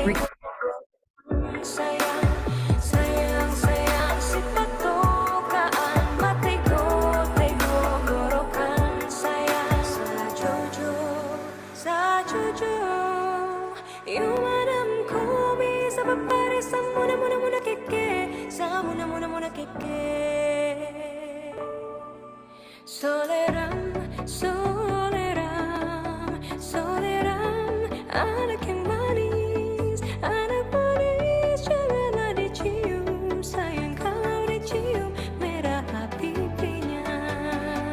Sayang, sayang, sayang si patukaan matego-tego gorokan sayang sa jujur yung madam ko bisa papare sa muna keke sa muna keke soleram soleram soleram anak yang manis janganlah dicium sayang kalau dicium merah pipinya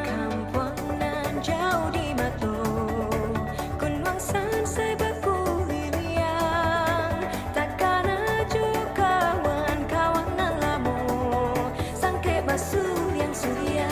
kampuangan jauh di mata kunwangsan sebaku liliang takkan aja kawan-kawan lamu sangke basuh yang suria.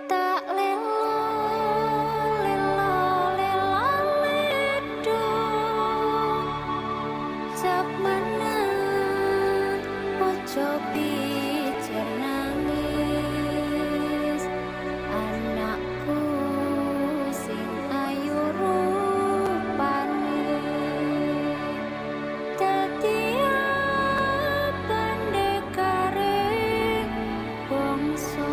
Tak lelo lelo lelo ledo sak mana ojo pijar nangis anakku sing ayu rupane dadi pandekare bangsa.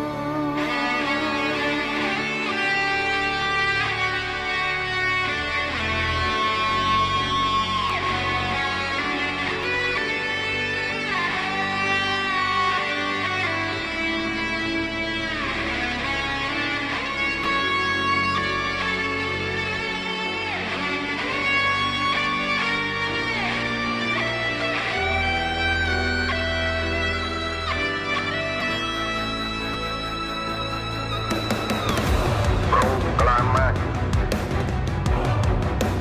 Proklamasi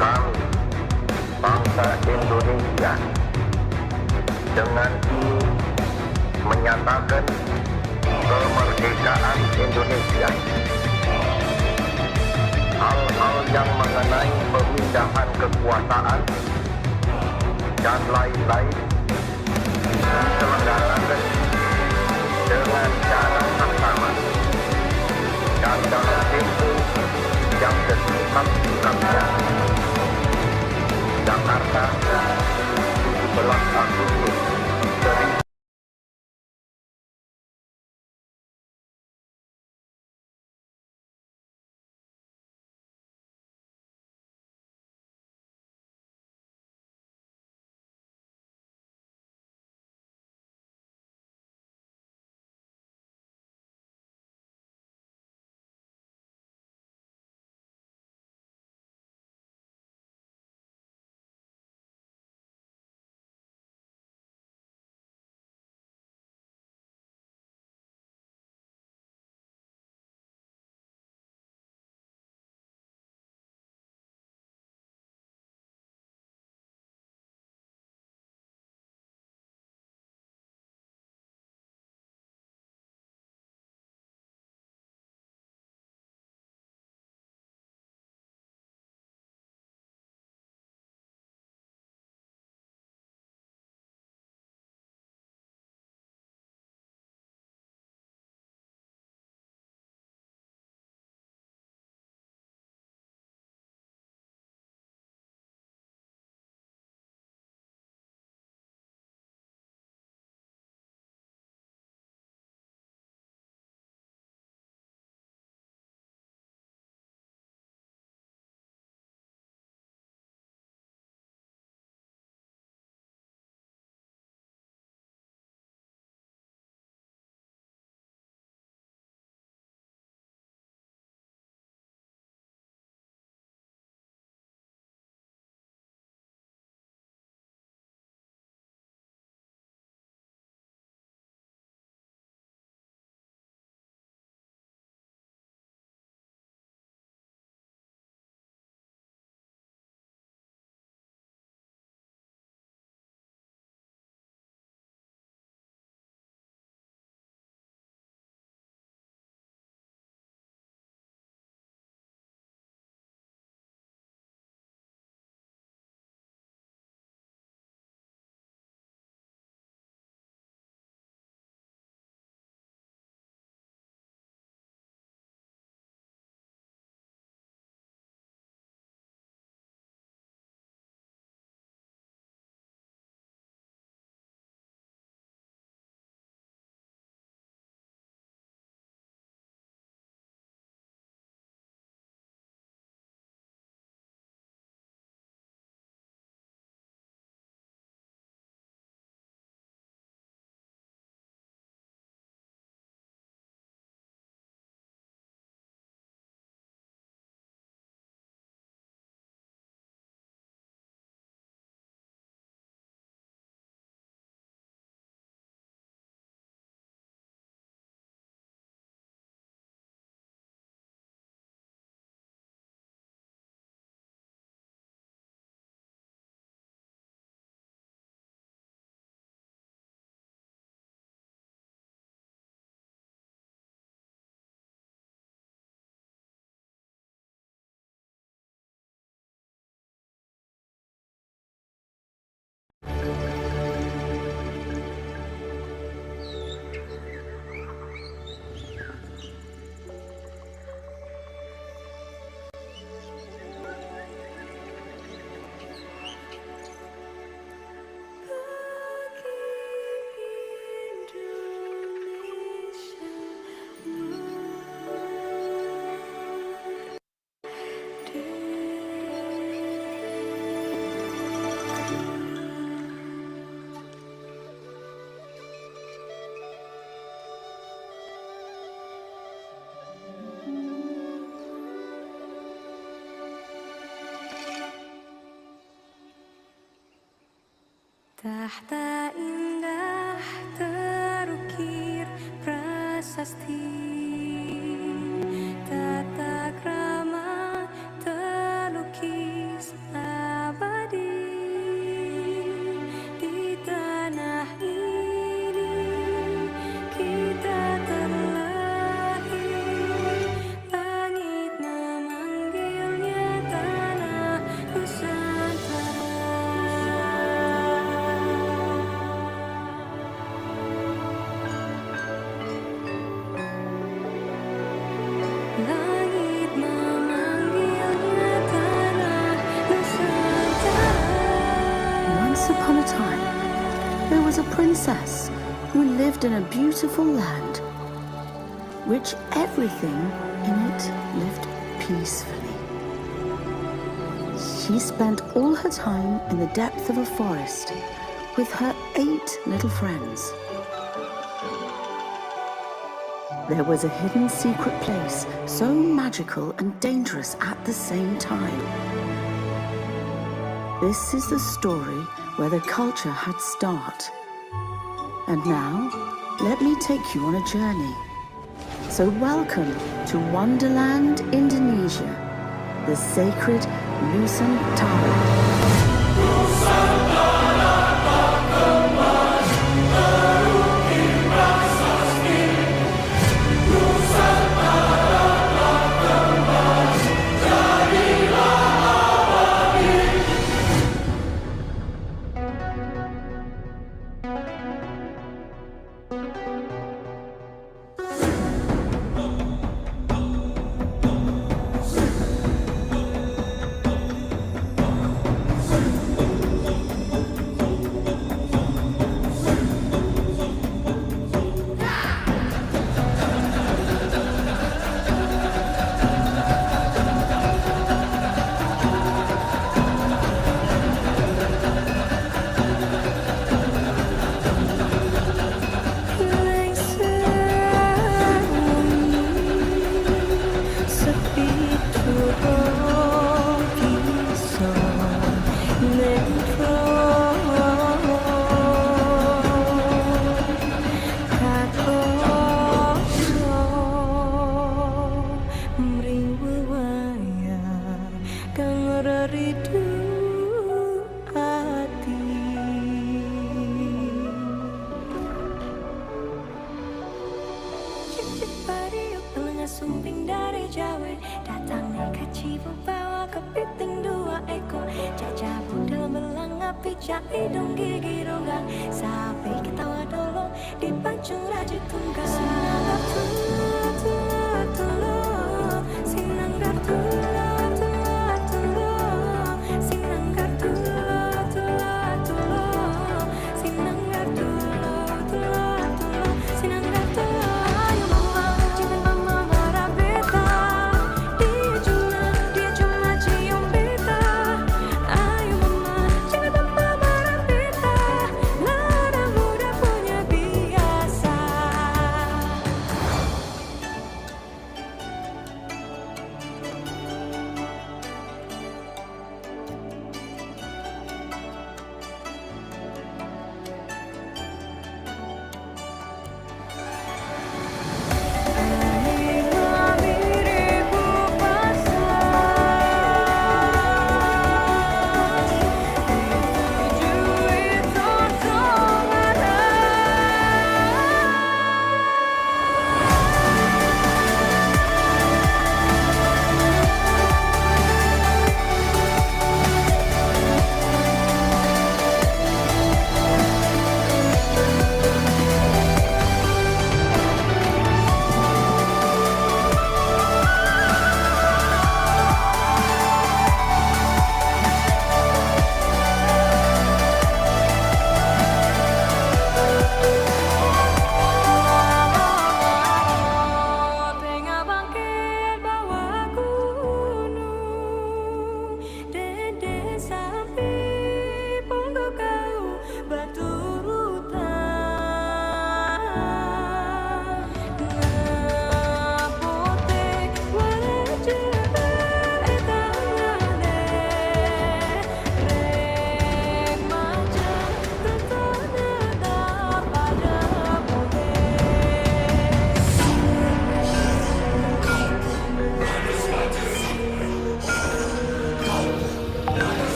kami bangsa Indonesia dengan ini menyatakan kemerdekaan Indonesia. Hal-hal yang mengenai pemindahan kekuasaan dan lain-lain diselenggarakan dengan cara sama dan dalam tempo yang sesingkat-singkatnya. Jakarta, 17 Agustus Tahta indah terukir prasasti, tata krama terlukis abadi. Di tanah ini kita terlahir, langit memanggilnya tanah Nusantara. Langit memanggilnya tanah Nusantara. Once upon a time, there was a princess who lived in a beautiful land, which everything in it lived peacefully. She spent all her time in the depth of a forest with her 8 little friends. There was a hidden secret place, so magical and dangerous at the same time. This is the story where the culture had start. And now, let me take you on a journey. So welcome to Wonderland, Indonesia, the sacred Nusantara. Sumping dari Jawa, datang nih cipu bawa kepiting 2 ekor, cacabu dalam belang api, hidung gigi rongga, sapi ketawa dolong dipancung raja tunggal. Sinanggar tulah tulah tulah, sinanggar tulah tulah tulah, sinanggar tulah tulah tulah, sinanggar tulah tulah tulah, sinanggar tulah.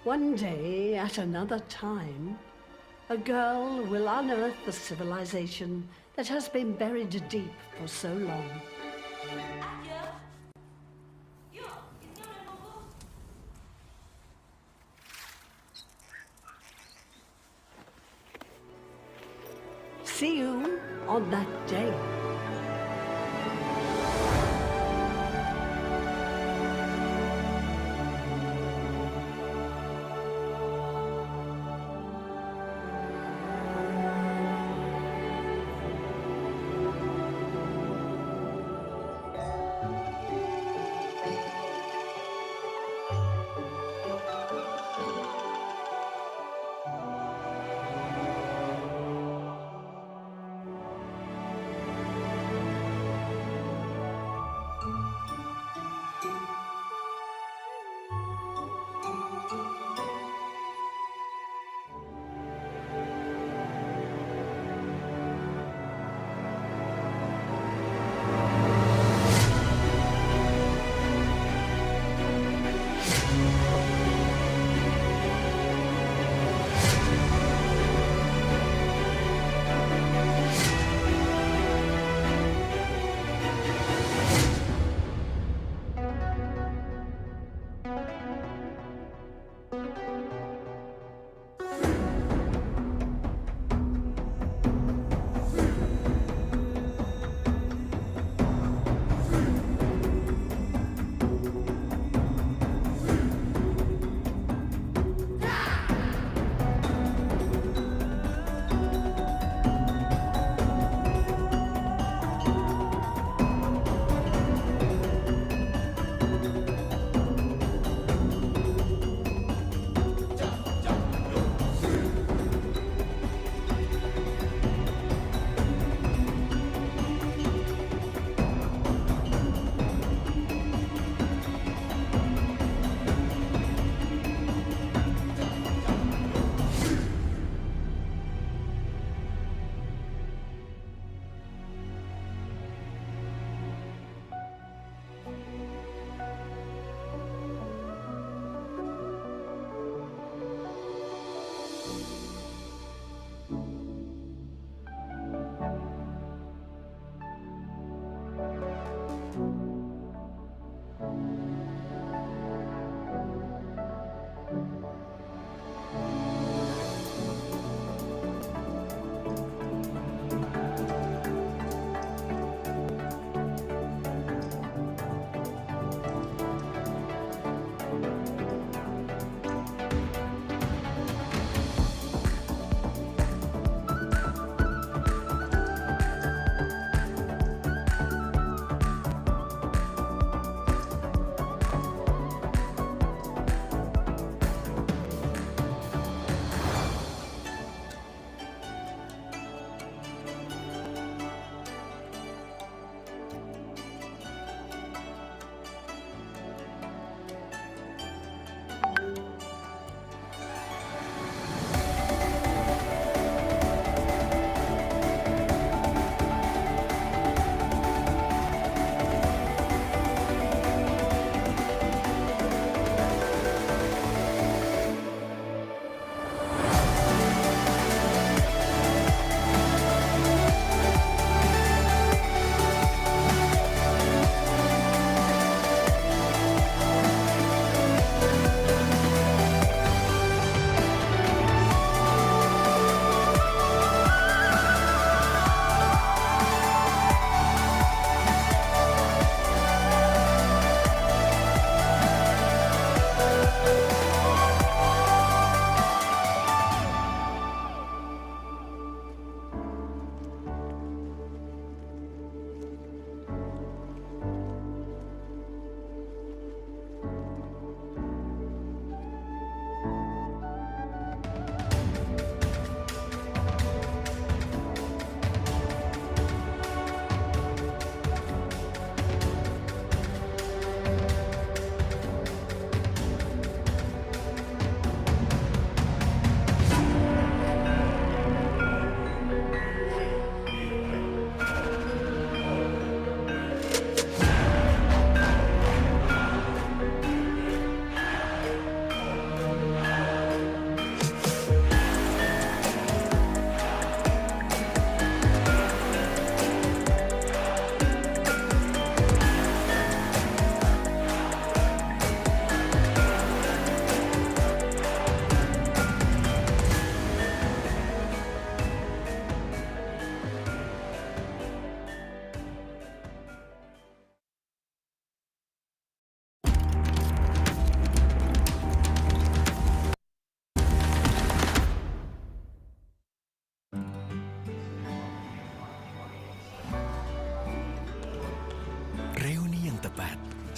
One day, at another time, a girl will unearth the civilization that has been buried deep for so long. See you on that day.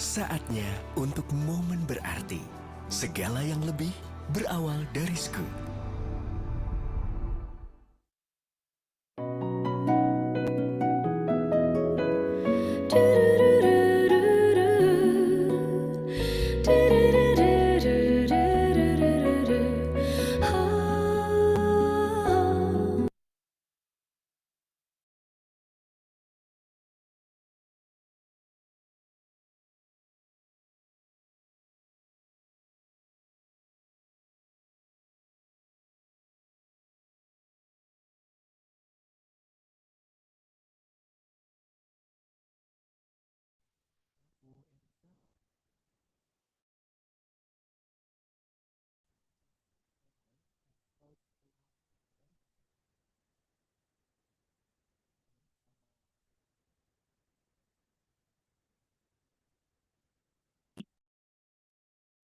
Saatnya untuk momen berarti. Segala yang lebih berawal dari Scoop.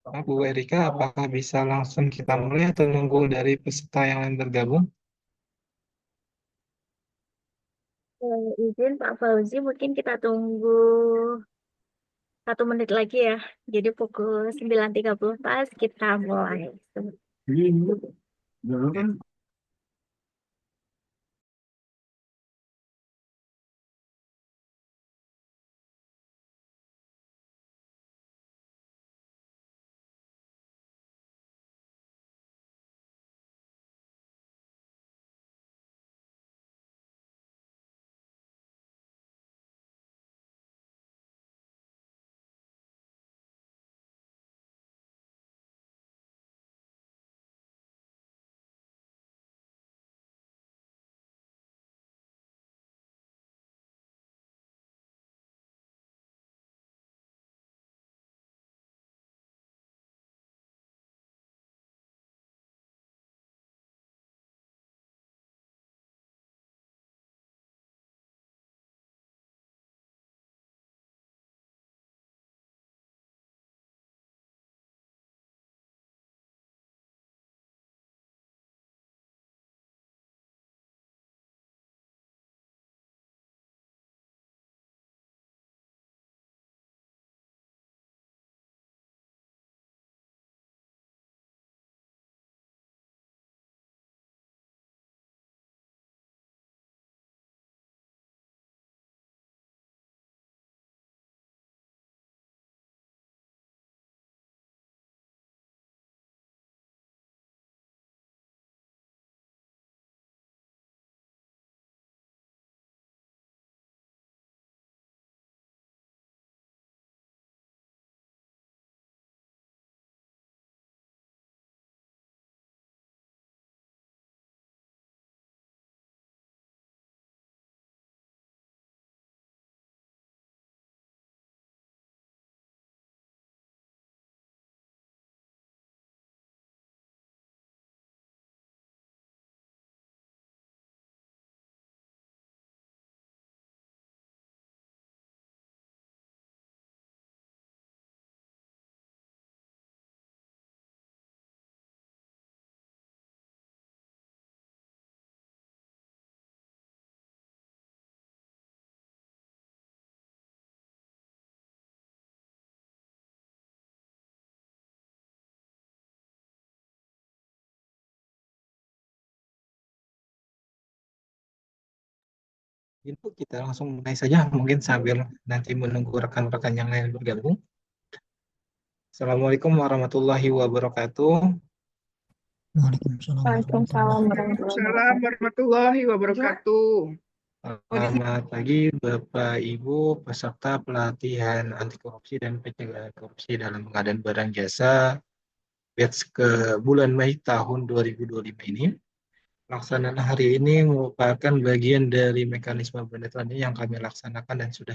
Bu Erika, apakah bisa langsung kita mulai atau nunggu dari peserta yang lain bergabung? Izin Pak Fauzi, mungkin kita tunggu 1 menit lagi ya. Jadi pukul 9.30 pas kita mulai. Info kita langsung mulai saja, mungkin sambil nanti menunggu rekan-rekan yang lain bergabung. Assalamualaikum warahmatullahi wabarakatuh. Waalaikumsalam Waalaikumsalam warahmatullahi warahmatullahi Warahmatullahi wabarakatuh. Selamat pagi Bapak Ibu peserta pelatihan anti korupsi dan pencegahan korupsi dalam pengadaan barang jasa batch ke bulan Mei tahun 2025 ini. Pelaksanaan hari ini merupakan bagian dari mekanisme penelitian yang kami laksanakan dan sudah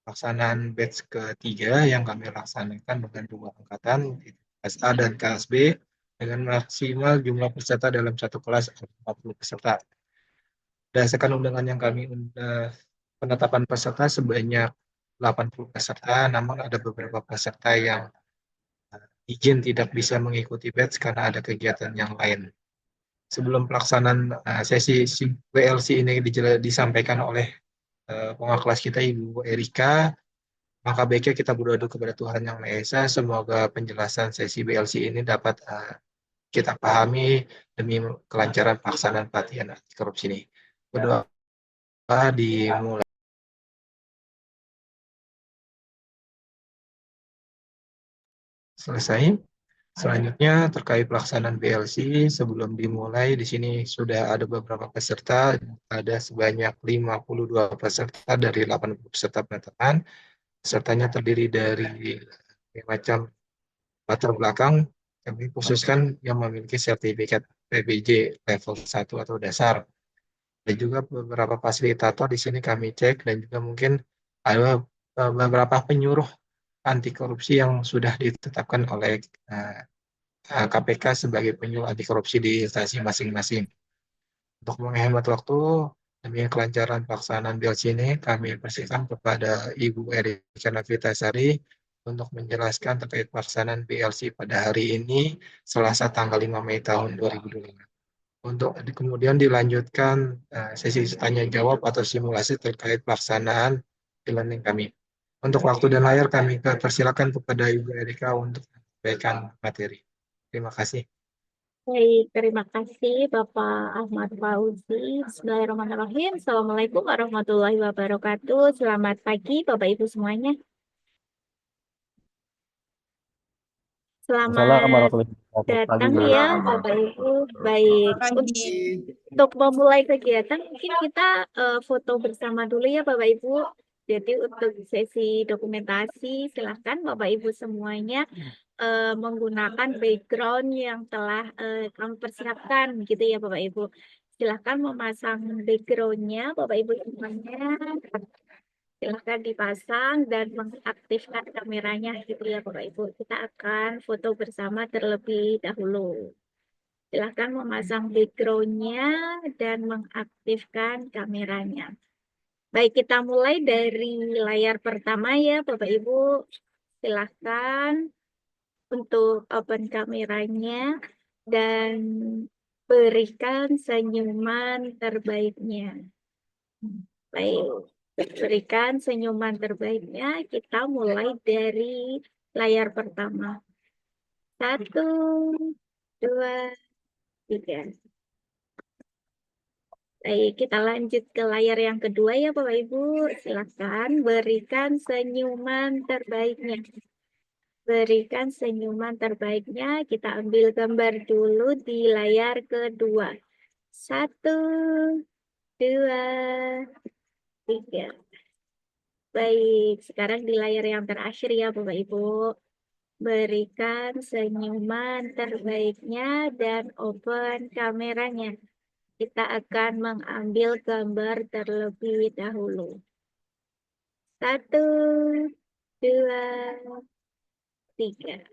pelaksanaan batch ketiga yang kami laksanakan dengan dua angkatan, SA dan KSB, dengan maksimal jumlah peserta dalam satu kelas 40 peserta. Berdasarkan undangan yang kami penetapan peserta sebanyak 80 peserta, namun ada beberapa peserta yang izin tidak bisa mengikuti batch karena ada kegiatan yang lain. Sebelum pelaksanaan sesi WLC ini disampaikan oleh pengawas kelas kita Ibu Erika, Maka baiknya kita berdoa dulu kepada Tuhan Yang Maha Esa, semoga penjelasan sesi BLC ini dapat kita pahami demi kelancaran pelaksanaan pelatihan anti korupsi ini. Berdoa dimulai. Selesai. Selanjutnya terkait pelaksanaan BLC, sebelum dimulai di sini sudah ada beberapa peserta, ada sebanyak 52 peserta dari 80 peserta penetapan. Pesertanya terdiri dari macam latar belakang, kami khususkan yang memiliki sertifikat PBJ level 1 atau dasar. Dan juga beberapa fasilitator di sini kami cek, dan juga mungkin ada beberapa penyuluh anti korupsi yang sudah ditetapkan oleh KPK sebagai penyuluh anti korupsi di instansi masing-masing. Untuk menghemat waktu demi kelancaran pelaksanaan BLC ini, kami persilakan kepada Ibu Erika Navitasari untuk menjelaskan terkait pelaksanaan BLC pada hari ini, Selasa tanggal 5 Mei tahun 2025. Untuk kemudian dilanjutkan sesi tanya jawab atau simulasi terkait pelaksanaan e-learning kami. Untuk waktu dan layar kami persilakan kepada Ibu Erika untuk menyampaikan materi. Terima kasih. Baik, terima kasih Bapak Ahmad Fauzi. Bismillahirrahmanirrahim. Assalamualaikum warahmatullahi wabarakatuh. Selamat pagi Bapak Ibu semuanya. Selamat datang ya Bapak Ibu. Baik, untuk memulai kegiatan mungkin kita foto bersama dulu ya Bapak Ibu. Jadi untuk sesi dokumentasi silahkan Bapak Ibu semuanya menggunakan background yang telah kami persiapkan gitu ya Bapak Ibu. Silahkan memasang backgroundnya Bapak Ibu semuanya. Silahkan dipasang dan mengaktifkan kameranya gitu ya Bapak Ibu. Kita akan foto bersama terlebih dahulu. Silahkan memasang backgroundnya dan mengaktifkan kameranya. Baik, kita mulai dari layar pertama ya Bapak Ibu. Silahkan untuk open kameranya dan berikan senyuman terbaiknya. Baik. Berikan senyuman terbaiknya. Kita mulai dari layar pertama. 1, 2, 3. Baik, kita lanjut ke layar yang kedua ya Bapak Ibu. Silakan berikan senyuman terbaiknya. Berikan senyuman terbaiknya. Kita ambil gambar dulu di layar kedua. 1, 2, 3. Baik, sekarang di layar yang terakhir ya Bapak Ibu. Berikan senyuman terbaiknya dan open kameranya. Kita akan mengambil gambar terlebih dahulu. 1, 2, 3.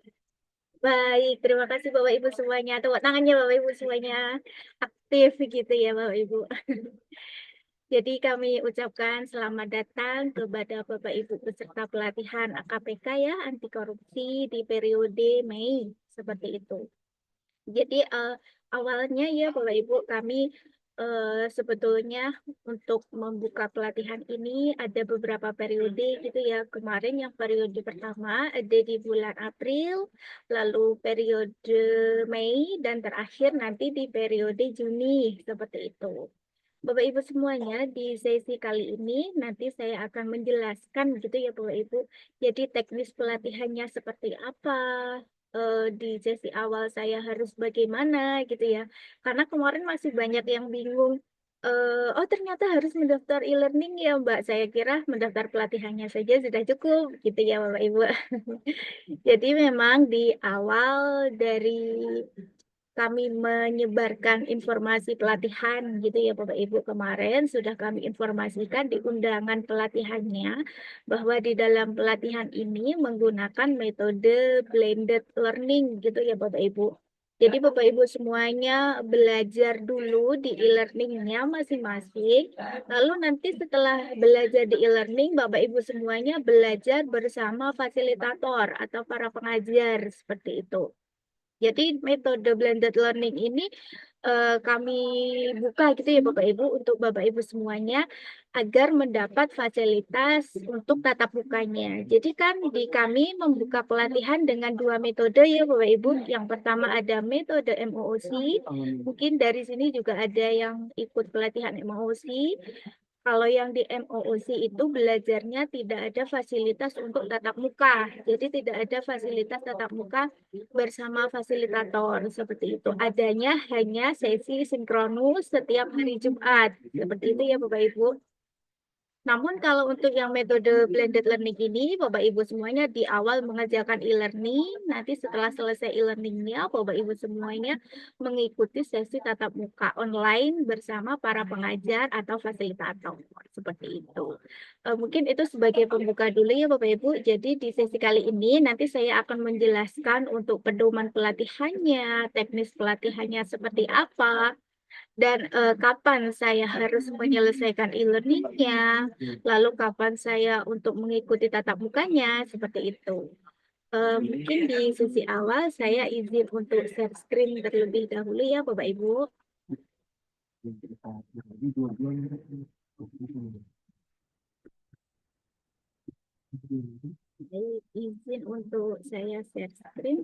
Baik, terima kasih Bapak Ibu semuanya. Tepuk tangannya Bapak Ibu semuanya. Aktif gitu ya Bapak Ibu. Jadi kami ucapkan selamat datang kepada Bapak Ibu peserta pelatihan AKPK ya, anti korupsi di periode Mei, seperti itu. Jadi awalnya ya Bapak Ibu kami sebetulnya untuk membuka pelatihan ini ada beberapa periode gitu ya. Kemarin yang periode pertama ada di bulan April, lalu periode Mei, dan terakhir nanti di periode Juni, seperti itu. Bapak Ibu semuanya, di sesi kali ini nanti saya akan menjelaskan gitu ya Bapak Ibu. Jadi teknis pelatihannya seperti apa, di sesi awal saya harus bagaimana gitu ya. Karena kemarin masih banyak yang bingung, oh ternyata harus mendaftar e-learning ya Mbak. Saya kira mendaftar pelatihannya saja sudah cukup gitu ya Bapak Ibu. Jadi memang di awal dari kami menyebarkan informasi pelatihan gitu ya Bapak Ibu, kemarin sudah kami informasikan di undangan pelatihannya bahwa di dalam pelatihan ini menggunakan metode blended learning gitu ya Bapak Ibu. Jadi Bapak Ibu semuanya belajar dulu di e-learningnya masing-masing. Lalu nanti setelah belajar di e-learning, Bapak Ibu semuanya belajar bersama fasilitator atau para pengajar seperti itu. Jadi metode blended learning ini kami buka gitu ya Bapak Ibu untuk Bapak Ibu semuanya agar mendapat fasilitas untuk tatap mukanya. Jadi kan di kami membuka pelatihan dengan dua metode ya Bapak Ibu. Yang pertama ada metode MOOC. Mungkin dari sini juga ada yang ikut pelatihan MOOC. Kalau yang di MOOC itu belajarnya tidak ada fasilitas untuk tatap muka. Jadi tidak ada fasilitas tatap muka bersama fasilitator seperti itu. Adanya hanya sesi sinkronus setiap hari Jumat. Seperti itu ya Bapak Ibu. Namun kalau untuk yang metode blended learning ini, Bapak Ibu semuanya di awal mengerjakan e-learning, nanti setelah selesai e-learningnya, Bapak Ibu semuanya mengikuti sesi tatap muka online bersama para pengajar atau fasilitator. Seperti itu. Mungkin itu sebagai pembuka dulu ya Bapak Ibu. Jadi di sesi kali ini nanti saya akan menjelaskan untuk pedoman pelatihannya, teknis pelatihannya seperti apa, dan kapan saya harus menyelesaikan e-learningnya, lalu kapan saya untuk mengikuti tatap mukanya, seperti itu. Mungkin di sesi awal saya izin untuk share screen terlebih dahulu ya Bapak Ibu. Baik, izin untuk saya share screen.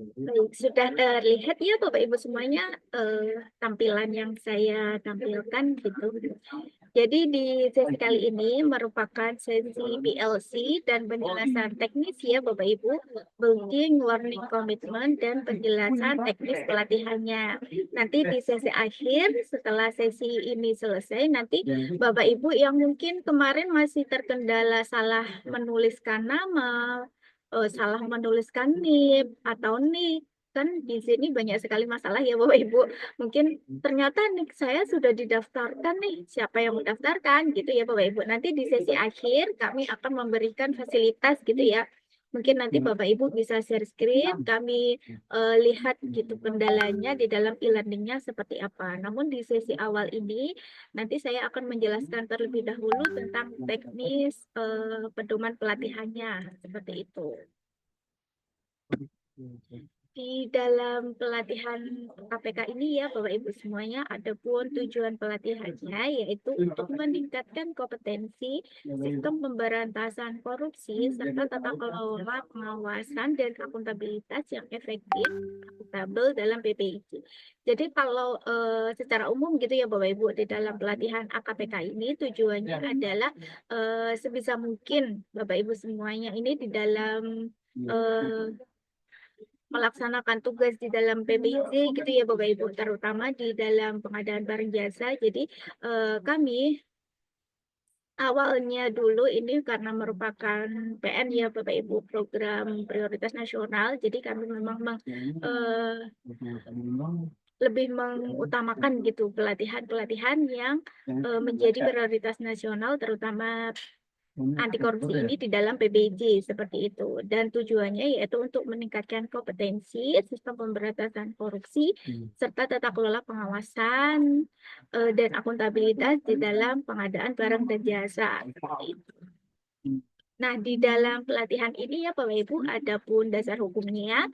Baik, sudah terlihat ya Bapak Ibu semuanya tampilan yang saya tampilkan gitu. Jadi di sesi kali ini merupakan sesi PLC dan penjelasan teknis ya Bapak Ibu, building learning commitment dan penjelasan teknis pelatihannya. Nanti di sesi akhir setelah sesi ini selesai, nanti Bapak Ibu yang mungkin kemarin masih terkendala salah menuliskan nama, salah menuliskan NIP atau NIK, kan di sini banyak sekali masalah ya Bapak Ibu. Mungkin ternyata nih saya sudah didaftarkan nih, siapa yang mendaftarkan gitu ya Bapak Ibu. Nanti di sesi akhir kami akan memberikan fasilitas gitu ya. Mungkin nanti Bapak Ibu bisa share screen, kami lihat gitu kendalanya di dalam e-learningnya seperti apa. Namun di sesi awal ini nanti saya akan menjelaskan terlebih dahulu tentang teknis pedoman pelatihannya seperti itu. Di dalam pelatihan KPK ini ya Bapak Ibu semuanya ada pun tujuan pelatihannya yaitu untuk meningkatkan kompetensi sistem pemberantasan korupsi serta tata kelola pengawasan dan akuntabilitas yang efektif, akuntabel dalam PPIC. Jadi kalau secara umum gitu ya Bapak Ibu di dalam pelatihan AKPK ini tujuannya adalah sebisa mungkin Bapak Ibu semuanya ini di dalam melaksanakan tugas di dalam PBIC gitu ya Bapak Ibu, terutama di dalam pengadaan barang jasa. Jadi kami awalnya dulu ini karena merupakan PN ya Bapak Ibu, program prioritas nasional, jadi kami memang lebih mengutamakan gitu pelatihan-pelatihan yang menjadi prioritas nasional, terutama anti korupsi ini di dalam PBJ seperti itu, dan tujuannya yaitu untuk meningkatkan kompetensi sistem pemberantasan korupsi serta tata kelola pengawasan dan akuntabilitas di dalam pengadaan barang dan jasa seperti itu. Nah, di dalam pelatihan ini ya Bapak Ibu ada pun dasar hukumnya.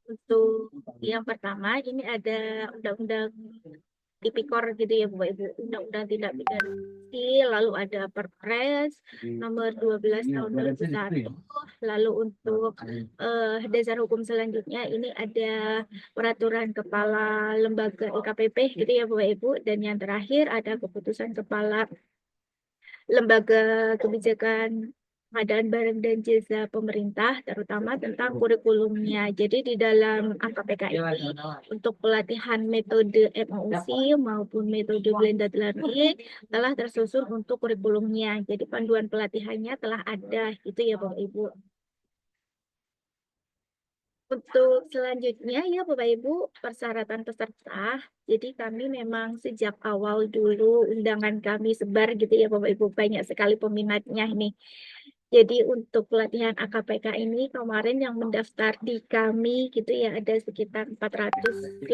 Untuk yang pertama ini ada undang-undang Tipikor gitu ya Bapak Ibu, Undang-Undang Tindak Pidana Korupsi, lalu ada Perpres nomor 12 tahun 2001. Lalu untuk dasar hukum selanjutnya ini ada peraturan kepala lembaga LKPP gitu ya Bapak Ibu, dan yang terakhir ada keputusan kepala lembaga kebijakan pengadaan barang dan jasa pemerintah, terutama tentang kurikulumnya. Jadi di dalam AKPK ini untuk pelatihan metode MOOC maupun metode blended learning telah tersusun untuk kurikulumnya. Jadi panduan pelatihannya telah ada, gitu ya Bapak Ibu. Untuk selanjutnya ya Bapak Ibu, persyaratan peserta. Jadi kami memang sejak awal dulu undangan kami sebar gitu ya Bapak Ibu, banyak sekali peminatnya ini. Jadi untuk pelatihan AKPK ini kemarin yang mendaftar di kami gitu ya ada sekitar 450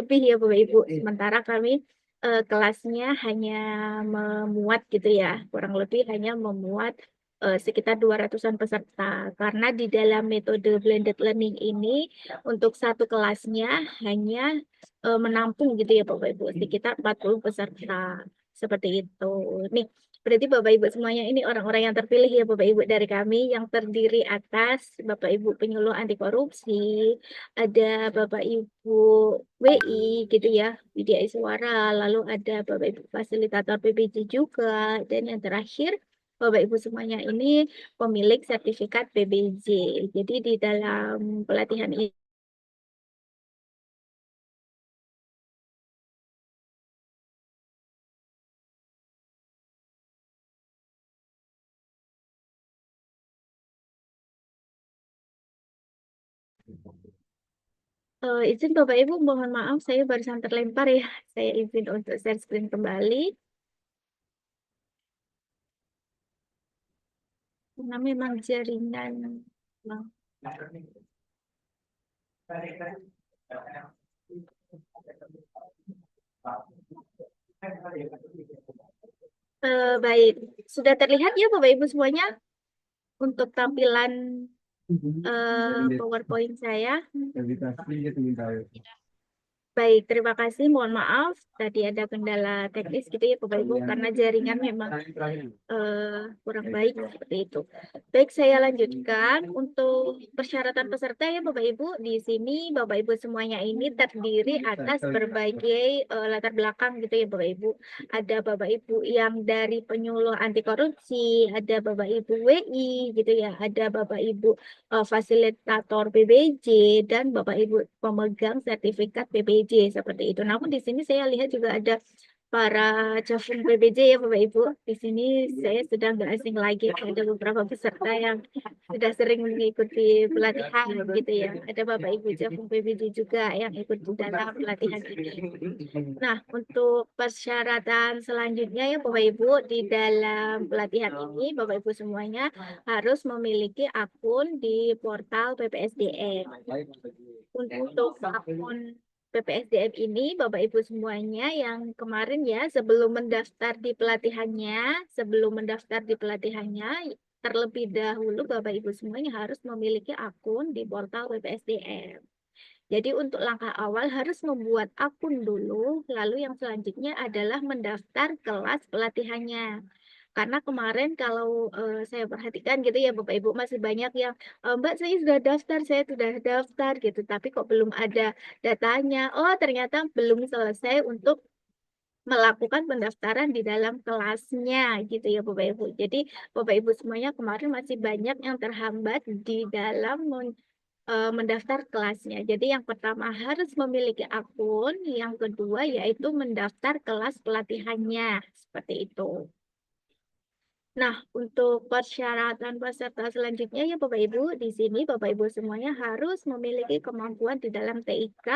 lebih ya Bapak Ibu. Sementara kami kelasnya hanya memuat gitu ya, kurang lebih hanya memuat sekitar 200-an peserta. Karena di dalam metode blended learning ini untuk satu kelasnya hanya menampung gitu ya Bapak Ibu sekitar 40 peserta. Seperti itu. Nih, berarti Bapak Ibu semuanya ini orang-orang yang terpilih ya Bapak Ibu dari kami yang terdiri atas Bapak Ibu penyuluh anti korupsi, ada Bapak Ibu WI gitu ya, Widya Iswara, lalu ada Bapak Ibu fasilitator PBJ juga, dan yang terakhir Bapak Ibu semuanya ini pemilik sertifikat PBJ. Jadi di dalam pelatihan ini izin Bapak Ibu, mohon maaf saya barusan terlempar ya. Saya izin untuk share screen kembali. Karena memang jaringan. Nah, baik, sudah terlihat ya Bapak Ibu semuanya untuk tampilan PowerPoint saya. Baik, terima kasih. Mohon maaf, tadi ada kendala teknis gitu ya Bapak Ibu, karena jaringan memang kurang baik seperti itu. Baik, saya lanjutkan untuk persyaratan peserta ya Bapak Ibu. Di sini Bapak Ibu semuanya ini terdiri atas berbagai latar belakang gitu ya Bapak Ibu. Ada Bapak Ibu yang dari penyuluh anti korupsi, ada Bapak Ibu WI gitu ya, ada Bapak Ibu fasilitator PBJ dan Bapak Ibu pemegang sertifikat PBJ seperti itu. Namun di sini saya lihat juga ada para cafung PBJ ya Bapak Ibu. Di sini saya sudah nggak asing lagi. Ada beberapa peserta yang sudah sering mengikuti pelatihan gitu ya. Ada Bapak Ibu cafung PBJ juga yang ikut di dalam pelatihan ini. Nah, untuk persyaratan selanjutnya ya Bapak Ibu, di dalam pelatihan ini Bapak Ibu semuanya harus memiliki akun di portal PPSDM. Untuk akun PPSDM ini Bapak Ibu semuanya yang kemarin ya sebelum mendaftar di pelatihannya, terlebih dahulu Bapak Ibu semuanya harus memiliki akun di portal PPSDM. Jadi untuk langkah awal harus membuat akun dulu, lalu yang selanjutnya adalah mendaftar kelas pelatihannya. Karena kemarin kalau saya perhatikan gitu ya Bapak Ibu masih banyak yang Mbak saya sudah daftar gitu, tapi kok belum ada datanya. Oh ternyata belum selesai untuk melakukan pendaftaran di dalam kelasnya gitu ya Bapak Ibu. Jadi Bapak Ibu semuanya kemarin masih banyak yang terhambat di dalam mendaftar kelasnya. Jadi yang pertama harus memiliki akun, yang kedua yaitu mendaftar kelas pelatihannya, seperti itu. Nah, untuk persyaratan peserta selanjutnya ya Bapak Ibu, di sini Bapak Ibu semuanya harus memiliki kemampuan di dalam TIK,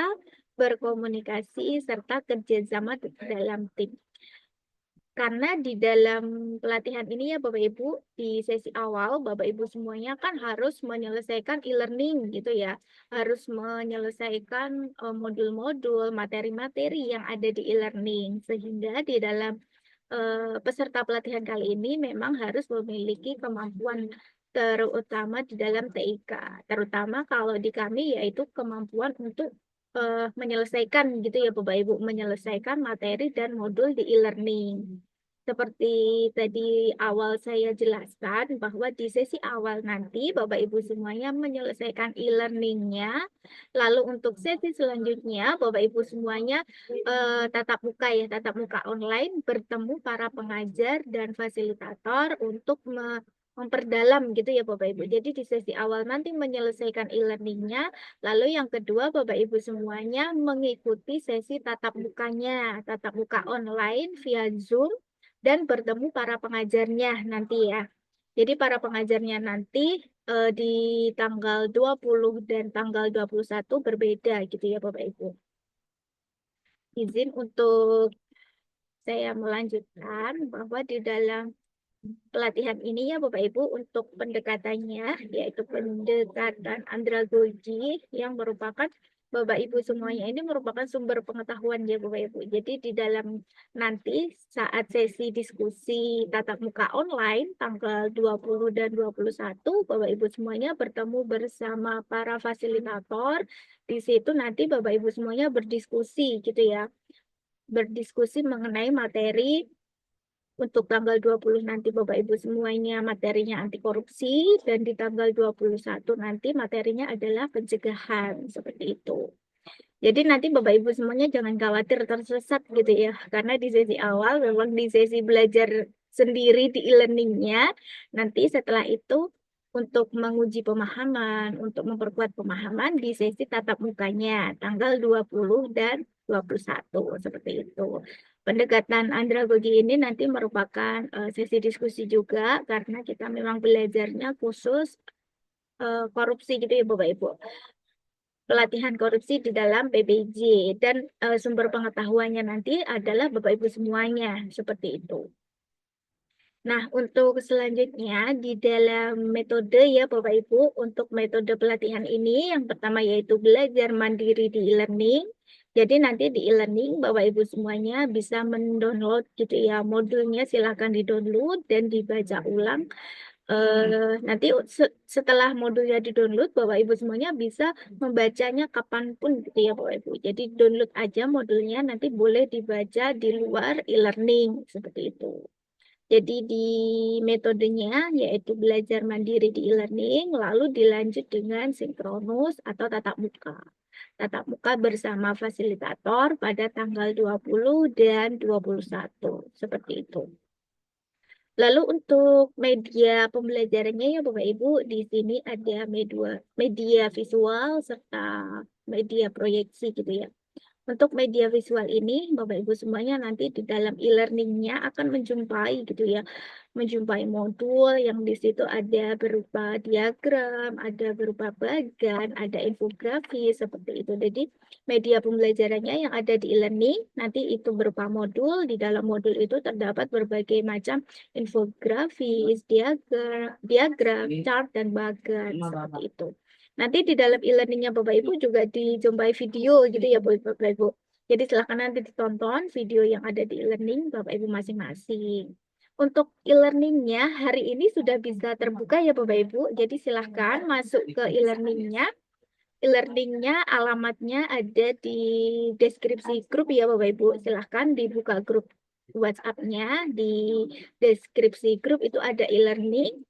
berkomunikasi, serta kerjasama dalam tim. Karena di dalam pelatihan ini ya Bapak Ibu, di sesi awal Bapak Ibu semuanya kan harus menyelesaikan e-learning gitu ya. Harus menyelesaikan modul-modul, materi-materi yang ada di e-learning. Sehingga di dalam peserta pelatihan kali ini memang harus memiliki kemampuan terutama di dalam TIK. Terutama kalau di kami yaitu kemampuan untuk menyelesaikan gitu ya Bapak Ibu, menyelesaikan materi dan modul di e-learning. Seperti tadi awal saya jelaskan bahwa di sesi awal nanti Bapak Ibu semuanya menyelesaikan e-learningnya. Lalu untuk sesi selanjutnya Bapak Ibu semuanya tatap muka ya, tatap muka online bertemu para pengajar dan fasilitator untuk memperdalam gitu ya Bapak Ibu. Jadi di sesi awal nanti menyelesaikan e-learningnya, lalu yang kedua Bapak Ibu semuanya mengikuti sesi tatap mukanya, tatap muka online via Zoom dan bertemu para pengajarnya nanti ya. Jadi para pengajarnya nanti di tanggal 20 dan tanggal 21 berbeda gitu ya Bapak Ibu. Izin untuk saya melanjutkan bahwa di dalam pelatihan ini ya Bapak Ibu untuk pendekatannya yaitu pendekatan andragogi yang merupakan Bapak Ibu semuanya ini merupakan sumber pengetahuan ya Bapak Ibu. Jadi di dalam nanti saat sesi diskusi tatap muka online tanggal 20 dan 21 Bapak Ibu semuanya bertemu bersama para fasilitator. Di situ nanti Bapak Ibu semuanya berdiskusi gitu ya. Berdiskusi mengenai materi untuk tanggal 20 nanti Bapak Ibu semuanya materinya anti korupsi dan di tanggal 21 nanti materinya adalah pencegahan seperti itu. Jadi nanti Bapak Ibu semuanya jangan khawatir tersesat gitu ya. Karena di sesi awal memang di sesi belajar sendiri di e-learningnya. Nanti setelah itu untuk menguji pemahaman, untuk memperkuat pemahaman di sesi tatap mukanya tanggal 20 dan 21 seperti itu. Pendekatan andragogi ini nanti merupakan sesi diskusi juga karena kita memang belajarnya khusus korupsi gitu ya Bapak Ibu. Pelatihan korupsi di dalam PBJ dan sumber pengetahuannya nanti adalah Bapak Ibu semuanya seperti itu. Nah, untuk selanjutnya di dalam metode ya Bapak Ibu, untuk metode pelatihan ini yang pertama yaitu belajar mandiri di e-learning. Jadi nanti di e-learning Bapak Ibu semuanya bisa mendownload gitu ya modulnya, silahkan di-download dan dibaca ulang. Nanti setelah modulnya di-download Bapak Ibu semuanya bisa membacanya kapanpun gitu ya Bapak Ibu. Jadi download aja modulnya nanti boleh dibaca di luar e-learning seperti itu. Jadi di metodenya yaitu belajar mandiri di e-learning, lalu dilanjut dengan sinkronus atau tatap muka. Tatap muka bersama fasilitator pada tanggal 20 dan 21, seperti itu. Lalu untuk media pembelajarannya ya Bapak Ibu, di sini ada media visual serta media proyeksi gitu ya. Untuk media visual ini, Bapak Ibu semuanya nanti di dalam e-learningnya akan menjumpai gitu ya, menjumpai modul yang di situ ada berupa diagram, ada berupa bagan, ada infografis seperti itu. Jadi media pembelajarannya yang ada di e-learning nanti itu berupa modul. Di dalam modul itu terdapat berbagai macam infografis, diagram, chart dan bagan seperti itu. Nanti di dalam e-learningnya Bapak Ibu juga dijumpai video gitu ya Bapak Ibu. Jadi silahkan nanti ditonton video yang ada di e-learning Bapak Ibu masing-masing. Untuk e-learningnya hari ini sudah bisa terbuka ya Bapak Ibu. Jadi silahkan masuk ke e-learningnya. E-learningnya alamatnya ada di deskripsi grup ya Bapak Ibu. Silahkan dibuka grup WhatsApp-nya. Di deskripsi grup itu ada e-learning.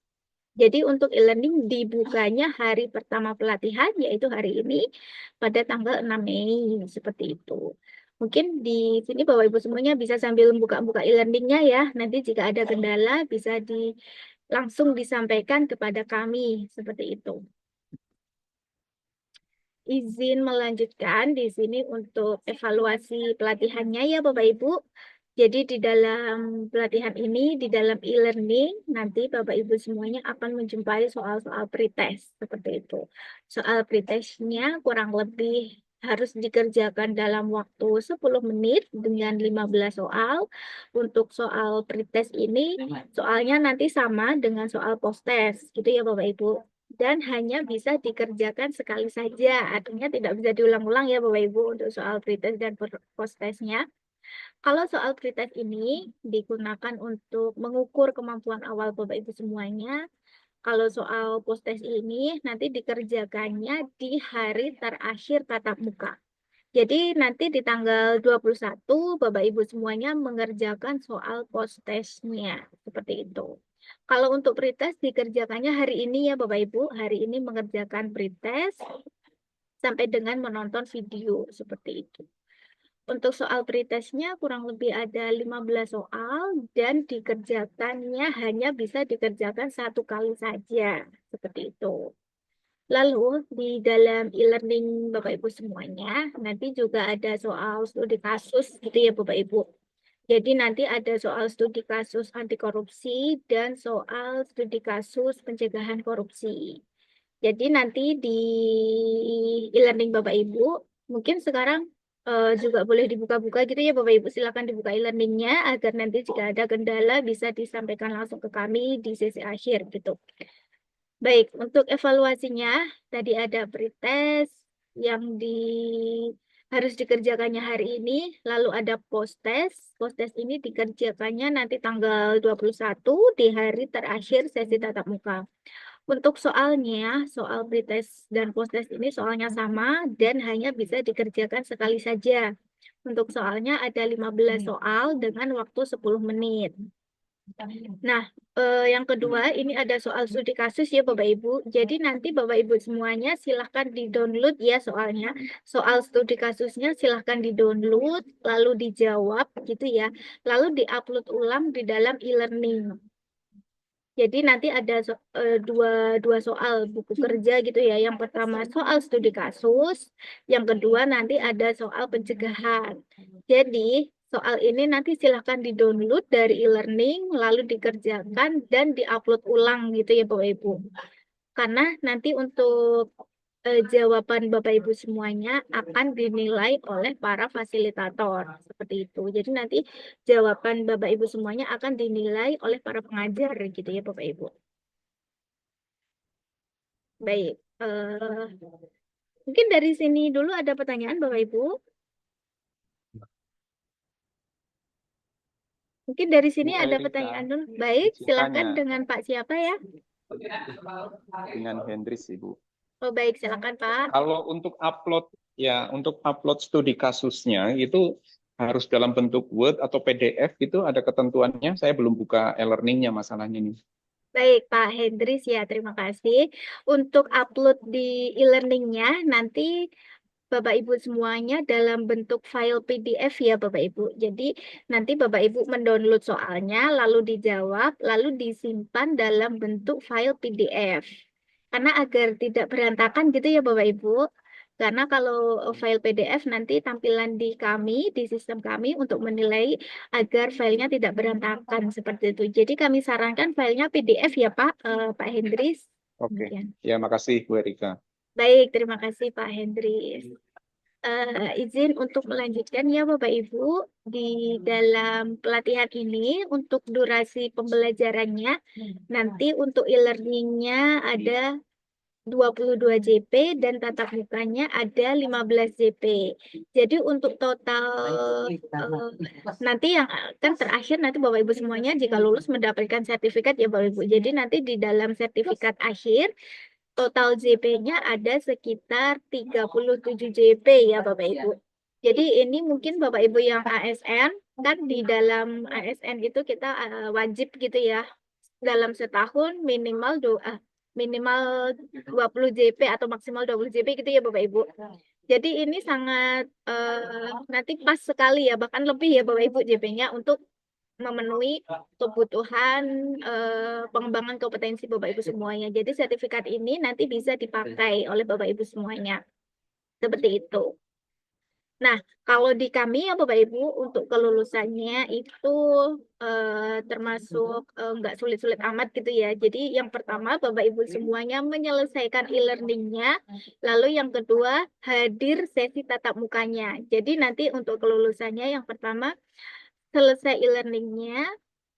Jadi untuk e-learning dibukanya hari pertama pelatihan yaitu hari ini pada tanggal 6 Mei seperti itu. Mungkin di sini Bapak Ibu semuanya bisa sambil buka-buka e-learningnya ya. Nanti jika ada kendala bisa langsung disampaikan kepada kami seperti itu. Izin melanjutkan di sini untuk evaluasi pelatihannya ya Bapak Ibu. Jadi di dalam pelatihan ini, di dalam e-learning, nanti Bapak Ibu semuanya akan menjumpai soal-soal pretest seperti itu. Soal pretestnya kurang lebih harus dikerjakan dalam waktu 10 menit dengan 15 soal. Untuk soal pretest ini, soalnya nanti sama dengan soal post-test, gitu ya Bapak Ibu. Dan hanya bisa dikerjakan sekali saja, artinya tidak bisa diulang-ulang ya Bapak Ibu untuk soal pretest dan post-testnya. Kalau soal pretest ini digunakan untuk mengukur kemampuan awal Bapak Ibu semuanya. Kalau soal post-test ini nanti dikerjakannya di hari terakhir tatap muka. Jadi nanti di tanggal 21 Bapak Ibu semuanya mengerjakan soal post-testnya. Seperti itu. Kalau untuk pretest dikerjakannya hari ini ya Bapak Ibu. Hari ini mengerjakan pretest sampai dengan menonton video seperti itu. Untuk soal pretestnya kurang lebih ada 15 soal dan dikerjakannya hanya bisa dikerjakan satu kali saja, seperti itu. Lalu di dalam e-learning Bapak Ibu semuanya, nanti juga ada soal studi kasus gitu ya Bapak Ibu. Jadi nanti ada soal studi kasus anti korupsi dan soal studi kasus pencegahan korupsi. Jadi nanti di e-learning Bapak Ibu, mungkin sekarang juga boleh dibuka-buka gitu ya Bapak Ibu, silakan dibuka e-learningnya agar nanti jika ada kendala bisa disampaikan langsung ke kami di sesi akhir gitu. Baik, untuk evaluasinya tadi ada pretest yang harus dikerjakannya hari ini, lalu ada post-test. Post-test ini dikerjakannya nanti tanggal 21 di hari terakhir sesi tatap muka. Untuk soalnya, soal pretest dan post-test ini soalnya sama dan hanya bisa dikerjakan sekali saja. Untuk soalnya ada 15 soal dengan waktu 10 menit. Nah, yang kedua ini ada soal studi kasus ya Bapak Ibu. Jadi nanti Bapak Ibu semuanya silahkan di-download ya soalnya. Soal studi kasusnya silahkan di-download, lalu dijawab gitu ya. Lalu di-upload ulang di dalam e-learning. Jadi nanti ada dua soal buku kerja gitu ya. Yang pertama soal studi kasus, yang kedua nanti ada soal pencegahan. Jadi soal ini nanti silahkan di-download dari e-learning, lalu dikerjakan dan di-upload ulang gitu ya Bapak Ibu. Karena nanti untuk jawaban Bapak Ibu semuanya akan dinilai oleh para fasilitator seperti itu. Jadi nanti jawaban Bapak Ibu semuanya akan dinilai oleh para pengajar gitu ya Bapak Ibu. Baik, mungkin dari sini dulu ada pertanyaan Bapak Ibu. Mungkin dari sini Bu ada Erika, pertanyaan dulu. Baik, izin silakan tanya. dengan Pak siapa ya? Dengan Hendris, Ibu. Oh baik, silakan Pak. Kalau untuk upload studi kasusnya itu harus dalam bentuk Word atau PDF itu ada ketentuannya. Saya belum buka e-learningnya masalahnya nih. Baik, Pak Hendris ya, terima kasih. Untuk upload di e-learningnya, nanti Bapak Ibu semuanya dalam bentuk file PDF ya Bapak Ibu. Jadi nanti Bapak Ibu mendownload soalnya, lalu dijawab, lalu disimpan dalam bentuk file PDF. Karena agar tidak berantakan gitu ya Bapak Ibu. Karena kalau file PDF nanti tampilan di kami, di sistem kami untuk menilai agar filenya tidak berantakan seperti itu. Jadi kami sarankan filenya PDF ya Pak, Pak Hendris. Oke, Demikian. ya makasih Bu Erika. Baik, terima kasih Pak Hendris. Izin untuk melanjutkan ya Bapak Ibu, di dalam pelatihan ini untuk durasi pembelajarannya, nanti untuk e-learningnya ada 22 JP dan tatap mukanya ada 15 JP. Jadi untuk total nanti yang akan terakhir nanti Bapak Ibu semuanya jika lulus mendapatkan sertifikat ya Bapak Ibu. Jadi nanti di dalam sertifikat akhir total JP-nya ada sekitar 37 JP ya Bapak Ibu. Jadi ini mungkin Bapak Ibu yang ASN, kan di dalam ASN itu kita wajib gitu ya, dalam setahun minimal 20 JP atau maksimal 20 JP gitu ya Bapak Ibu. Jadi ini sangat nanti pas sekali ya, bahkan lebih ya Bapak Ibu JP-nya untuk memenuhi kebutuhan pengembangan kompetensi Bapak Ibu semuanya. Jadi sertifikat ini nanti bisa dipakai oleh Bapak Ibu semuanya. Seperti itu. Nah, kalau di kami ya Bapak Ibu untuk kelulusannya itu termasuk nggak sulit-sulit amat gitu ya. Jadi yang pertama Bapak Ibu semuanya menyelesaikan e-learningnya, lalu yang kedua hadir sesi tatap mukanya. Jadi nanti untuk kelulusannya yang pertama selesai e-learningnya,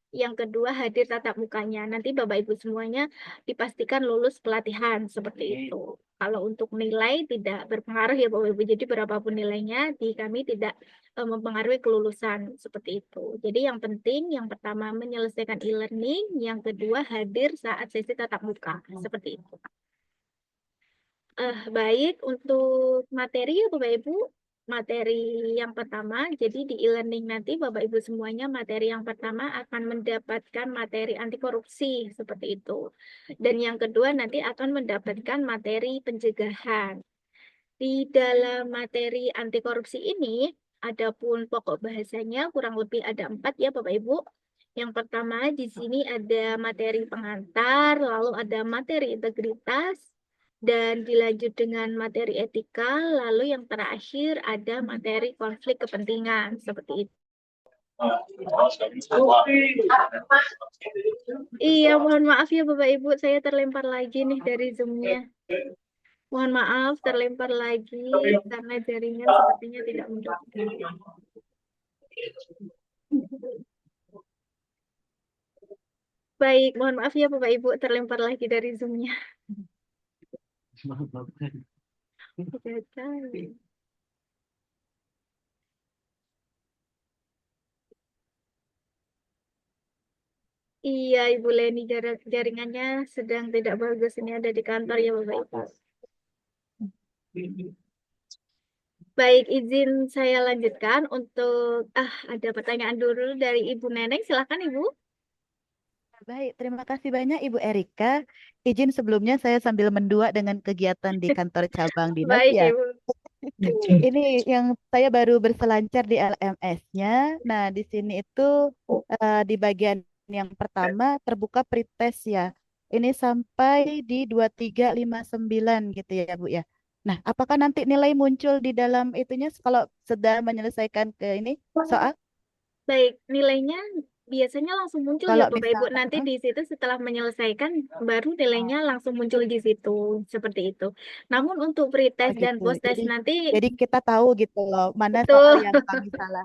yang kedua hadir tatap mukanya. Nanti Bapak Ibu semuanya dipastikan lulus pelatihan seperti itu. Kalau untuk nilai tidak berpengaruh ya Bapak Ibu. Jadi berapapun nilainya di kami tidak mempengaruhi kelulusan seperti itu. Jadi yang penting yang pertama menyelesaikan e-learning, yang kedua hadir saat sesi tatap muka seperti itu. Baik, untuk materi ya Bapak Ibu, materi yang pertama, jadi di e-learning nanti Bapak Ibu semuanya materi yang pertama akan mendapatkan materi anti korupsi seperti itu. Dan yang kedua nanti akan mendapatkan materi pencegahan. Di dalam materi anti korupsi ini, adapun pokok bahasanya kurang lebih ada 4 ya Bapak Ibu. Yang pertama di sini ada materi pengantar, lalu ada materi integritas, dan dilanjut dengan materi etika, lalu yang terakhir ada materi konflik kepentingan, seperti itu. Iya, mohon maaf ya Bapak Ibu, saya terlempar lagi nih dari Zoom-nya. Mohon maaf, terlempar lagi karena jaringan sepertinya tidak mendukung. Baik, mohon maaf ya Bapak Ibu, terlempar lagi dari Zoom-nya. Tiga kali. Iya, Ibu Leni, jaringannya sedang tidak bagus. Ini ada di kantor ya Bapak Ibu. Baik, izin saya lanjutkan untuk ada pertanyaan dulu dari Ibu Neneng. Silakan Ibu. Baik, terima kasih banyak Ibu Erika. Izin sebelumnya saya sambil mendua dengan kegiatan di kantor cabang dinas Baik ya. Ibu. Ini yang saya baru berselancar di LMS-nya. Nah, di sini itu di bagian yang pertama terbuka pretest ya. Ini sampai di 2359 gitu ya, Bu ya. Nah, apakah nanti nilai muncul di dalam itunya kalau sedang menyelesaikan ke ini soal? Baik, nilainya biasanya langsung muncul ya Kalau Bapak Ibu. misalkan Nanti di situ setelah menyelesaikan baru nilainya langsung muncul di situ. Seperti itu. Namun untuk pretest dan gitu. posttest Jadi nanti jadi kita tahu gitu loh mana soal betul. yang kami salah.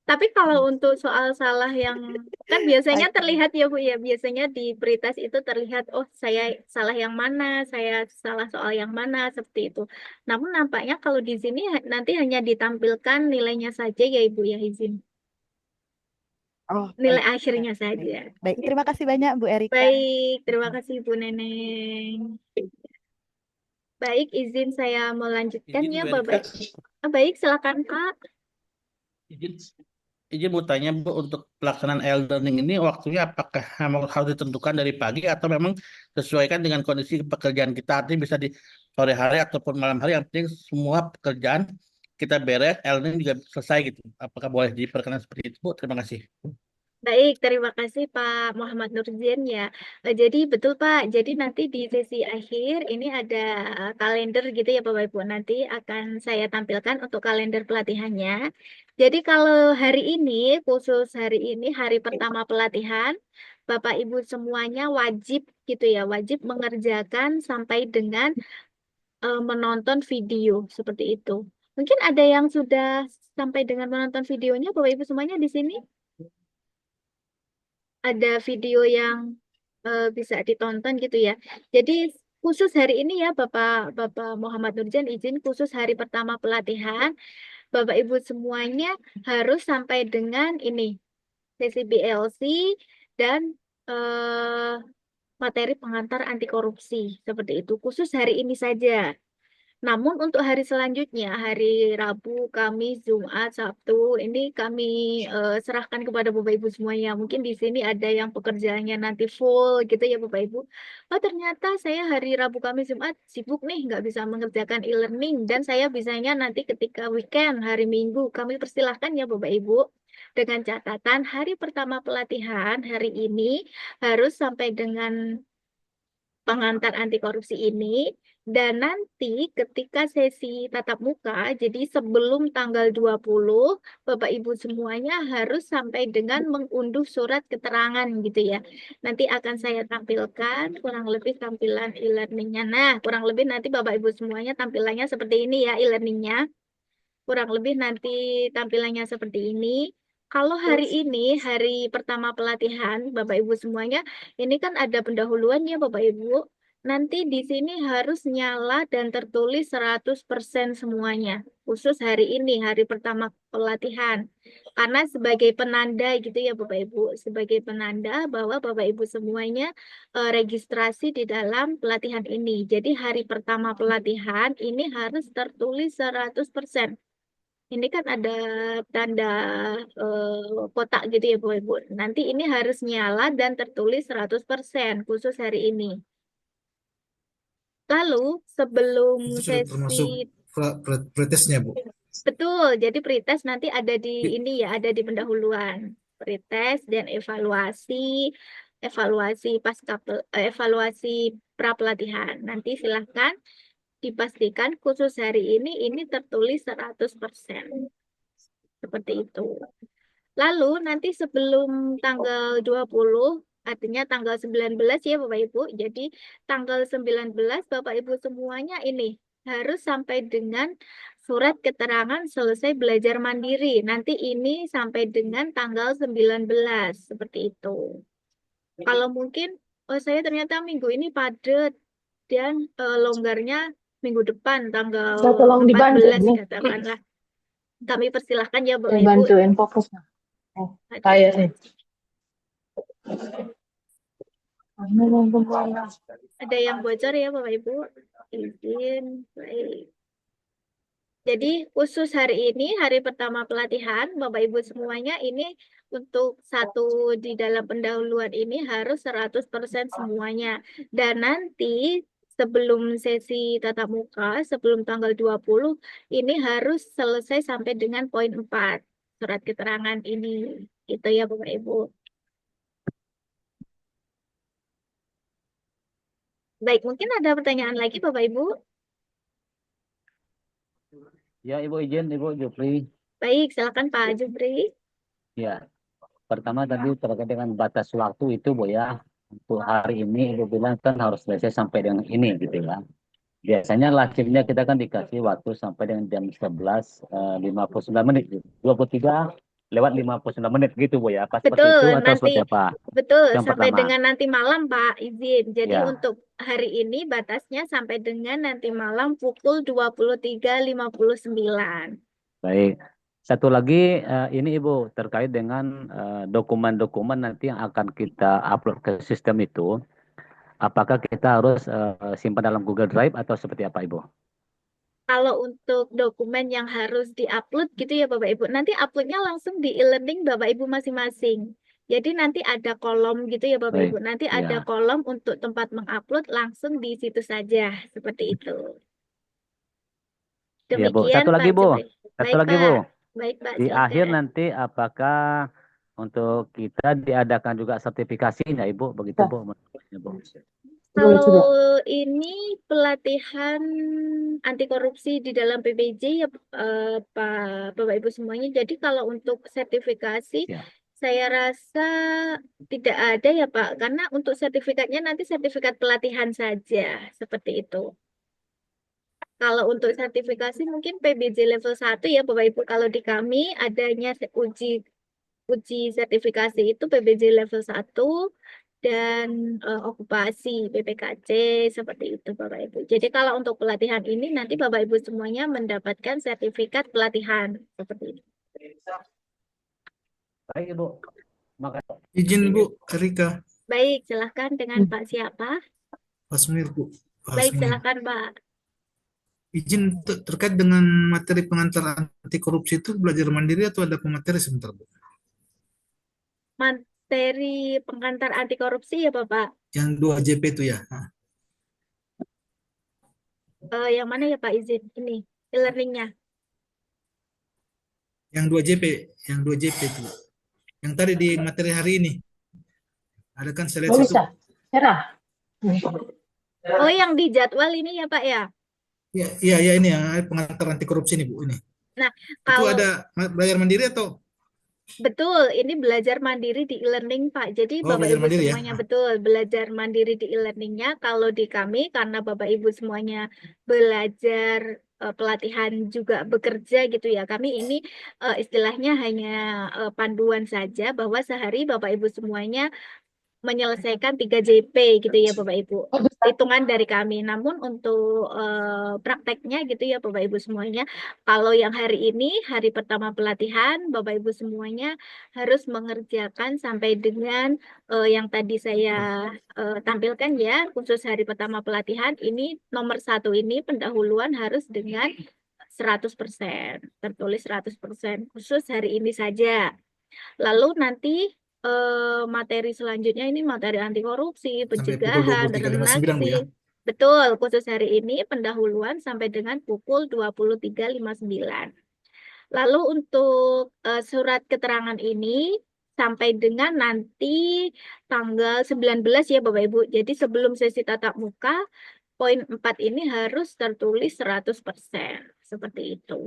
Tapi kalau untuk soal salah yang kan biasanya Oke. terlihat ya Bu ya, biasanya di pretest itu terlihat oh saya salah yang mana, saya salah soal yang mana seperti itu. Namun nampaknya kalau di sini nanti hanya ditampilkan nilainya saja ya Ibu ya izin. Oh, Nilai baik. akhirnya Baik. saja. Baik, terima kasih banyak Bu Erika. Baik, terima kasih Bu Neneng. Baik, izin saya mau lanjutkan Izin ya Bu Bapak. Erika, Baik, silakan Kak. izin, izin mau tanya Bu, untuk pelaksanaan e-learning ini waktunya apakah memang harus ditentukan dari pagi atau memang sesuaikan dengan kondisi pekerjaan kita, artinya bisa di sore hari ataupun malam hari, yang penting semua pekerjaan kita beres, e-learning juga selesai gitu. Apakah boleh diperkenan seperti itu Bu? Terima kasih. Baik, terima kasih Pak Muhammad Nurzen ya. Jadi betul Pak, jadi nanti di sesi akhir ini ada kalender gitu ya Bapak Ibu. Nanti akan saya tampilkan untuk kalender pelatihannya. Jadi kalau hari ini, khusus hari ini, hari pertama pelatihan, Bapak Ibu semuanya wajib gitu ya, wajib mengerjakan sampai dengan menonton video seperti itu. Mungkin ada yang sudah sampai dengan menonton videonya Bapak Ibu semuanya di sini? Ada video yang bisa ditonton gitu ya. Jadi khusus hari ini ya Bapak Muhammad Nurjan izin khusus hari pertama pelatihan Bapak Ibu semuanya harus sampai dengan ini sesi BLC dan eh, materi pengantar anti korupsi seperti itu khusus hari ini saja. Namun untuk hari selanjutnya, hari Rabu, Kamis, Jumat, Sabtu, ini kami serahkan kepada Bapak Ibu semuanya. Mungkin di sini ada yang pekerjaannya nanti full gitu ya Bapak Ibu. Oh ternyata saya hari Rabu, Kamis, Jumat sibuk nih, nggak bisa mengerjakan e-learning. Dan saya bisanya nanti ketika weekend, hari Minggu, kami persilahkan ya Bapak Ibu. Dengan catatan hari pertama pelatihan hari ini harus sampai dengan pengantar anti korupsi ini dan nanti ketika sesi tatap muka jadi sebelum tanggal 20 Bapak Ibu semuanya harus sampai dengan mengunduh surat keterangan gitu ya. Nanti akan saya tampilkan kurang lebih tampilan e-learningnya. Nah, kurang lebih nanti Bapak Ibu semuanya tampilannya seperti ini ya e-learningnya. Kurang lebih nanti tampilannya seperti ini. Kalau hari ini, hari pertama pelatihan, Bapak Ibu semuanya, ini kan ada pendahuluan ya Bapak Ibu. Nanti di sini harus nyala dan tertulis 100% semuanya. Khusus hari ini, hari pertama pelatihan. Karena sebagai penanda gitu ya Bapak Ibu. Sebagai penanda bahwa Bapak Ibu semuanya registrasi di dalam pelatihan ini. Jadi hari pertama pelatihan ini harus tertulis 100%. Ini kan ada tanda kotak gitu ya Bu Ibu. Nanti ini harus nyala dan tertulis 100% khusus hari ini. Lalu sebelum Itu sudah sesi termasuk pretestnya, Bu. betul, jadi pretest nanti ada di ini ya, ada di pendahuluan. Pretest dan evaluasi, evaluasi pra pelatihan. Nanti silahkan dipastikan khusus hari ini tertulis 100%. Seperti itu. Lalu nanti sebelum tanggal 20 Artinya tanggal 19 ya Bapak Ibu. Jadi tanggal 19 Bapak Ibu semuanya ini harus sampai dengan surat keterangan selesai belajar mandiri. Nanti ini sampai dengan tanggal 19 seperti itu. Kalau mungkin oh saya ternyata minggu ini padat dan longgarnya minggu depan tanggal Bisa tolong dibantu 14 nih. katakanlah. Kami persilahkan ya Bapak Saya Ibu. bantuin fokus. Oh, saya nih. Ada yang bocor ya Bapak Ibu? Izin. Baik. Jadi khusus hari ini, hari pertama pelatihan, Bapak Ibu semuanya ini untuk satu di dalam pendahuluan ini harus 100% semuanya. Dan nanti sebelum sesi tatap muka, sebelum tanggal 20, ini harus selesai sampai dengan poin 4, surat keterangan ini. Itu ya Bapak Ibu. Baik, mungkin ada pertanyaan lagi Bapak Ibu? Ya, Ibu izin, Ibu Jupri. Baik, silakan Pak Jupri. Ya, pertama tadi terkait dengan batas waktu itu, Bu ya. Untuk hari ini Ibu bilang kan harus selesai sampai dengan ini gitu ya. Biasanya live-nya kita kan dikasih waktu sampai dengan jam 11.59 menit. 23 lewat 59 menit gitu, Bu ya. Pas seperti itu Betul, atau nanti seperti apa? betul Yang sampai pertama. dengan nanti malam Pak izin. Jadi Ya. untuk hari ini batasnya sampai dengan nanti malam pukul 23.59. Baik. Satu lagi ini Ibu terkait dengan dokumen-dokumen nanti yang akan kita upload ke sistem itu, apakah kita harus simpan dalam Google Drive atau seperti apa Ibu? Kalau untuk dokumen yang harus diupload gitu ya Bapak Ibu, nanti uploadnya langsung di e-learning Bapak Ibu masing-masing. Jadi nanti ada kolom gitu ya Bapak Baik, Ibu, nanti ada ya. kolom untuk tempat mengupload langsung di situ saja, seperti itu. Iya Bu. Demikian Satu lagi Pak Bu. Jupri. Satu Baik lagi Pak, Bu. baik Pak Di akhir silakan. nanti apakah untuk kita diadakan juga sertifikasinya Ibu? Begitu Bu. Ya, Bu. Kalau ini pelatihan anti korupsi di dalam PPJ ya Pak Bapak Ibu semuanya. Jadi kalau untuk sertifikasi Ya. saya rasa tidak ada ya Pak, karena untuk sertifikatnya nanti sertifikat pelatihan saja seperti itu. Kalau untuk sertifikasi mungkin PBJ level 1 ya Bapak Ibu. Kalau di kami adanya uji sertifikasi itu PBJ level 1 dan okupasi PPKC seperti itu Bapak Ibu. Jadi kalau untuk pelatihan ini nanti Bapak Ibu semuanya mendapatkan sertifikat pelatihan seperti itu. Baik Ibu. Makasih. Izin Bu, Rika, Baik, silahkan dengan Pak siapa? Asmir Bu. Baik, Asmir. silahkan Pak. Izin terkait dengan materi pengantar anti korupsi itu belajar mandiri atau ada pemateri sebentar Bu? Materi pengantar anti korupsi ya Bapak. Yang 2 JP itu ya. Yang mana ya Pak izin? Ini e-learningnya. Yang 2 JP itu. Yang tadi di materi hari ini. Ada kan saya lihat Oh situ. bisa. Cerah. Oh yang di jadwal ini ya Pak ya? Iya ini yang pengantar anti korupsi ini Bu ini. Nah, Itu kalau ada belajar mandiri atau? betul, ini belajar mandiri di e-learning Pak. Jadi Oh, Bapak belajar Ibu mandiri ya. semuanya betul belajar mandiri di e-learningnya. Kalau di kami karena Bapak Ibu semuanya belajar pelatihan juga bekerja gitu ya. Kami ini istilahnya hanya panduan saja bahwa sehari Bapak Ibu semuanya menyelesaikan 3 JP gitu ya Bapak Ibu. Hitungan dari kami. Namun untuk prakteknya gitu ya Bapak Ibu semuanya, kalau yang hari ini, hari pertama pelatihan, Bapak Ibu semuanya harus mengerjakan sampai dengan yang tadi saya tampilkan ya, khusus hari pertama pelatihan, ini nomor 1 ini pendahuluan harus dengan 100%, tertulis 100%, khusus hari ini saja. Lalu nanti materi selanjutnya ini materi anti korupsi, Sampai pukul pencegahan, 23.59 Bu ya. Betul, khusus hari ini pendahuluan sampai dengan pukul 23.59. Lalu untuk surat keterangan ini sampai dengan nanti tanggal 19 ya Bapak Ibu. Jadi sebelum sesi tatap muka, poin 4 ini harus tertulis 100%. Seperti itu.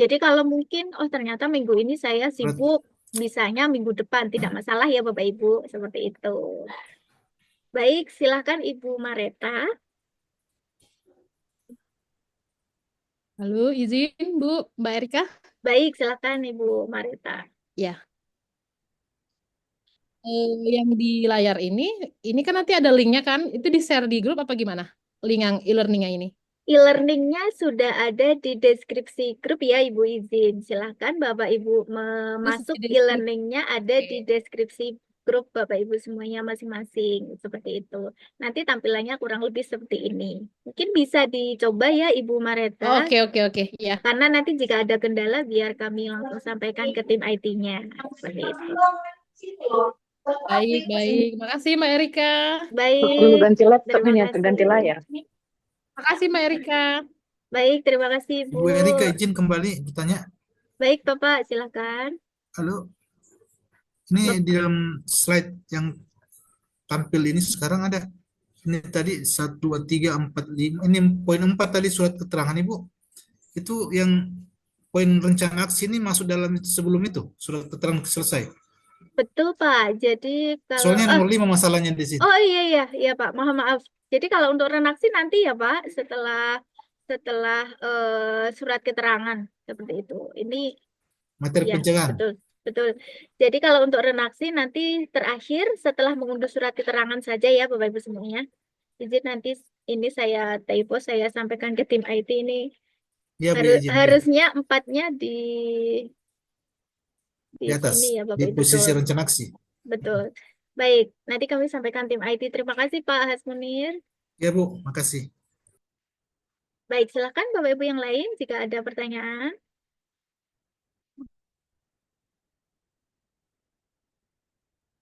Jadi kalau mungkin, oh ternyata minggu ini saya sibuk. bisanya minggu depan, tidak masalah ya Bapak Ibu, seperti itu. Baik, silahkan Ibu Mareta. Halo, izin Bu, Mbak Erika. Baik, silahkan Ibu Mareta. Ya, yang di layar ini kan nanti ada linknya kan? Itu di-share di grup apa gimana? Link yang e-learningnya ini. E-learningnya sudah ada di deskripsi grup ya Ibu izin. Silahkan Bapak Ibu masuk e-learningnya ada di deskripsi grup Bapak Ibu semuanya masing-masing. Seperti itu. Nanti tampilannya kurang lebih seperti ini. Mungkin bisa dicoba ya Ibu Mareta. Oke, ya. Karena nanti jika ada kendala biar kami langsung sampaikan ke tim IT-nya. Seperti itu. Baik. Makasih Mbak Erika. Baik. Ganti laptop Terima ya, terganti kasih. layar. Makasih Mbak Erika. Baik, terima kasih Ibu Bu. Erika izin kembali bertanya. Baik Bapak, silakan. Halo, ini di dalam slide yang tampil ini sekarang ada ini tadi 1, 2, 3, 4, 5. Ini poin 4 tadi surat keterangan Ibu. Itu yang poin rencana aksi ini masuk dalam sebelum itu surat keterangan selesai. Betul Pak. Jadi kalau Soalnya nomor 5 masalahnya di sini. oh iya Pak. Mohon maaf. Jadi kalau untuk renaksi nanti ya Pak setelah surat keterangan seperti itu. Ini Materi ya pencegahan. betul. Jadi kalau untuk renaksi nanti terakhir setelah mengunduh surat keterangan saja ya Bapak Ibu semuanya. Izin nanti ini saya typo saya sampaikan ke tim IT ini. Ya, Bu, izin, harusnya 4-nya di atas sini ya Bapak di Ibu. posisi Betul. rencana aksi. Betul. Baik, nanti kami sampaikan tim IT. Terima kasih Pak Hasmunir. Ya Bu, makasih. Baik, silakan Bapak Ibu yang lain jika ada pertanyaan.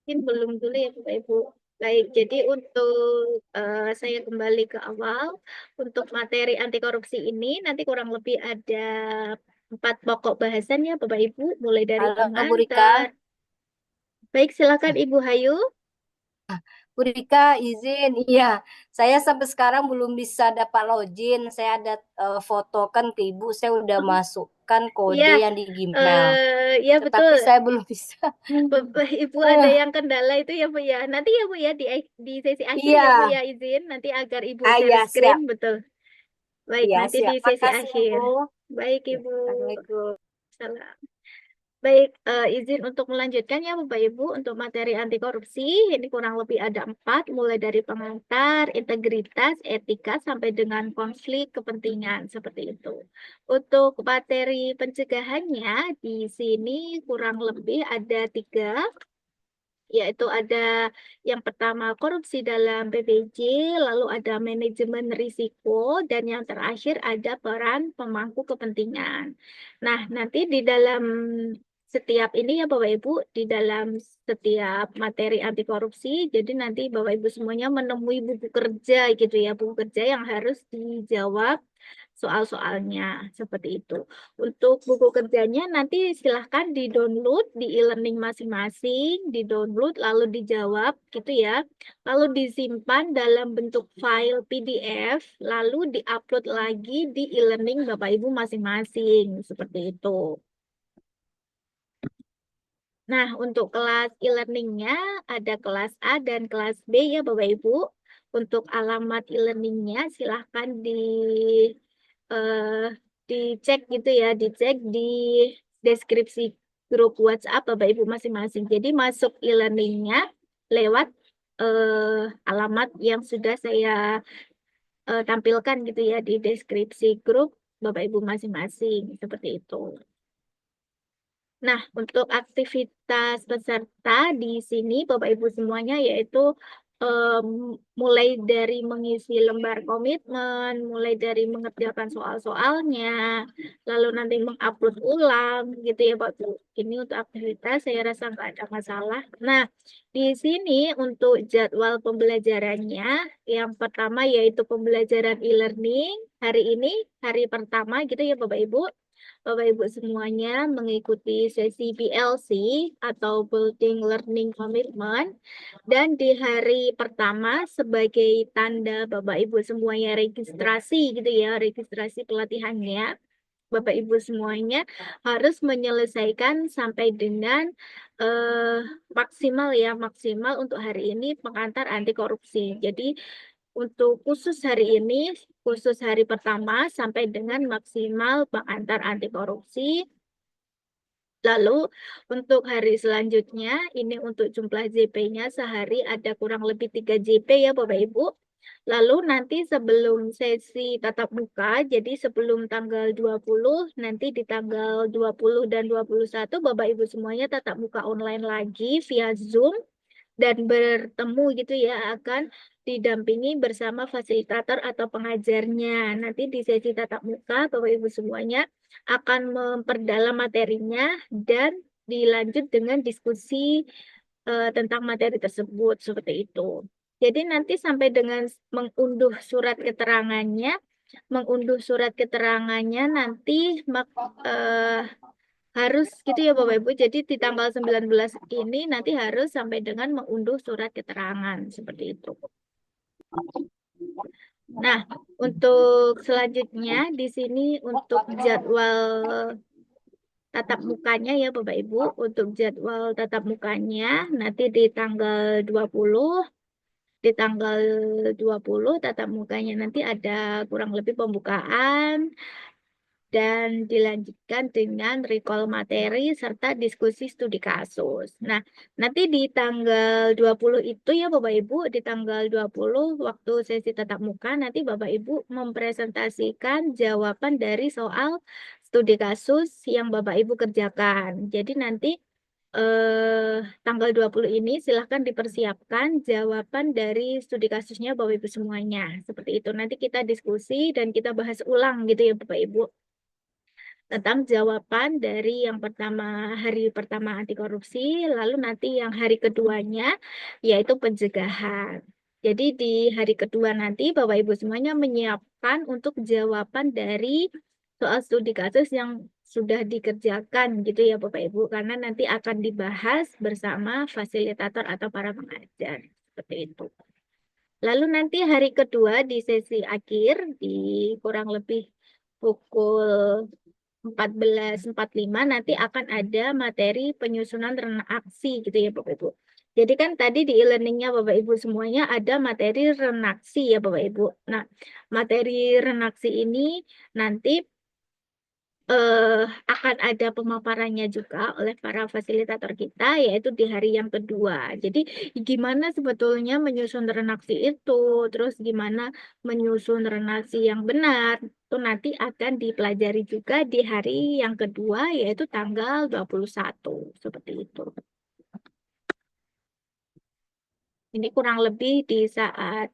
Mungkin belum dulu ya Bapak Ibu. Baik, jadi untuk saya kembali ke awal. Untuk materi anti korupsi ini nanti kurang lebih ada 4 pokok bahasan ya Bapak Ibu. Mulai dari Halo, Bu Rika. pengantar. Baik, silakan Ibu Hayu. Bu Rika, izin. Iya, saya sampai sekarang belum bisa dapat login. Saya ada fotokan ke Ibu, saya udah masukkan kode Iya, yang di Gmail. ya Tetapi betul. saya belum bisa. Bapak Ibu ada yang kendala itu ya Bu ya. Nanti ya Bu ya di sesi akhir Iya. ya Bu ya izin nanti agar Ibu share Iya, screen siap. betul. Baik, Iya, nanti siap. di sesi Makasih, akhir. Bu. Baik Ibu. Assalamualaikum. Salam. Baik, izin untuk melanjutkan ya Bapak Ibu untuk materi anti korupsi ini kurang lebih ada 4 mulai dari pengantar, integritas, etika sampai dengan konflik kepentingan seperti itu. Untuk materi pencegahannya di sini kurang lebih ada 3 yaitu ada yang pertama korupsi dalam PBJ, lalu ada manajemen risiko, dan yang terakhir ada peran pemangku kepentingan. Nah, nanti di dalam setiap ini ya Bapak Ibu, di dalam setiap materi anti korupsi, jadi nanti Bapak Ibu semuanya menemui buku kerja gitu ya, buku kerja yang harus dijawab soal-soalnya seperti itu. Untuk buku kerjanya nanti silahkan di-download di e-learning masing-masing, di-download lalu dijawab gitu ya. Lalu disimpan dalam bentuk file PDF, lalu di-upload lagi di e-learning Bapak Ibu masing-masing seperti itu. Nah, untuk kelas e-learningnya ada kelas A dan kelas B ya Bapak Ibu. Untuk alamat e-learningnya silahkan dicek gitu ya, dicek di deskripsi grup WhatsApp Bapak Ibu masing-masing. Jadi masuk e-learningnya lewat alamat yang sudah saya tampilkan gitu ya di deskripsi grup Bapak Ibu masing-masing seperti itu. Nah, untuk aktivitas peserta di sini Bapak Ibu semuanya yaitu mulai dari mengisi lembar komitmen, mulai dari mengerjakan soal-soalnya, lalu nanti mengupload ulang gitu ya Pak Bu. Ini untuk aktivitas saya rasa nggak ada masalah. Nah, di sini untuk jadwal pembelajarannya, yang pertama yaitu pembelajaran e-learning. Hari ini hari pertama gitu ya Bapak Ibu. Bapak Ibu semuanya mengikuti sesi PLC atau Building Learning Commitment, dan di hari pertama sebagai tanda Bapak Ibu semuanya registrasi gitu ya, registrasi pelatihannya. Bapak Ibu semuanya harus menyelesaikan sampai dengan maksimal untuk hari ini pengantar anti korupsi. Jadi untuk khusus hari ini, khusus hari pertama sampai dengan maksimal pengantar anti korupsi. Lalu untuk hari selanjutnya, ini untuk jumlah JP-nya sehari ada kurang lebih 3 JP ya Bapak Ibu. Lalu nanti sebelum sesi tatap muka, jadi sebelum tanggal 20, nanti di tanggal 20 dan 21 Bapak Ibu semuanya tatap muka online lagi via Zoom. Dan bertemu gitu ya, akan didampingi bersama fasilitator atau pengajarnya. Nanti di sesi tatap muka Bapak Ibu semuanya akan memperdalam materinya dan dilanjut dengan diskusi tentang materi tersebut seperti itu. Jadi nanti sampai dengan mengunduh surat keterangannya nanti harus gitu ya Bapak Ibu. Jadi di tanggal 19 ini nanti harus sampai dengan mengunduh surat keterangan seperti itu. Nah, untuk selanjutnya di sini untuk jadwal tatap mukanya ya Bapak Ibu. Untuk jadwal tatap mukanya nanti di tanggal 20 tatap mukanya nanti ada kurang lebih pembukaan dan dilanjutkan dengan recall materi serta diskusi studi kasus. Nah, nanti di tanggal 20 itu ya Bapak Ibu, di tanggal 20 waktu sesi tatap muka nanti Bapak Ibu mempresentasikan jawaban dari soal studi kasus yang Bapak Ibu kerjakan. Jadi nanti tanggal 20 ini silahkan dipersiapkan jawaban dari studi kasusnya Bapak Ibu semuanya. Seperti itu. Nanti kita diskusi dan kita bahas ulang gitu ya Bapak Ibu. Tentang jawaban dari yang pertama, hari pertama anti korupsi, lalu nanti yang hari keduanya yaitu pencegahan. Jadi di hari kedua nanti Bapak Ibu semuanya menyiapkan untuk jawaban dari soal studi kasus yang sudah dikerjakan gitu ya Bapak Ibu, karena nanti akan dibahas bersama fasilitator atau para pengajar seperti itu. Lalu nanti hari kedua di sesi akhir di kurang lebih pukul 14.45 nanti akan ada materi penyusunan renaksi gitu ya Bapak Ibu. Jadi kan tadi di e-learningnya Bapak Ibu semuanya ada materi renaksi ya Bapak Ibu. Nah, materi renaksi ini nanti akan ada pemaparannya juga oleh para fasilitator kita yaitu di hari yang kedua. Jadi gimana sebetulnya menyusun renaksi itu, terus gimana menyusun renaksi yang benar, itu nanti akan dipelajari juga di hari yang kedua yaitu tanggal 21 seperti itu. Ini kurang lebih di saat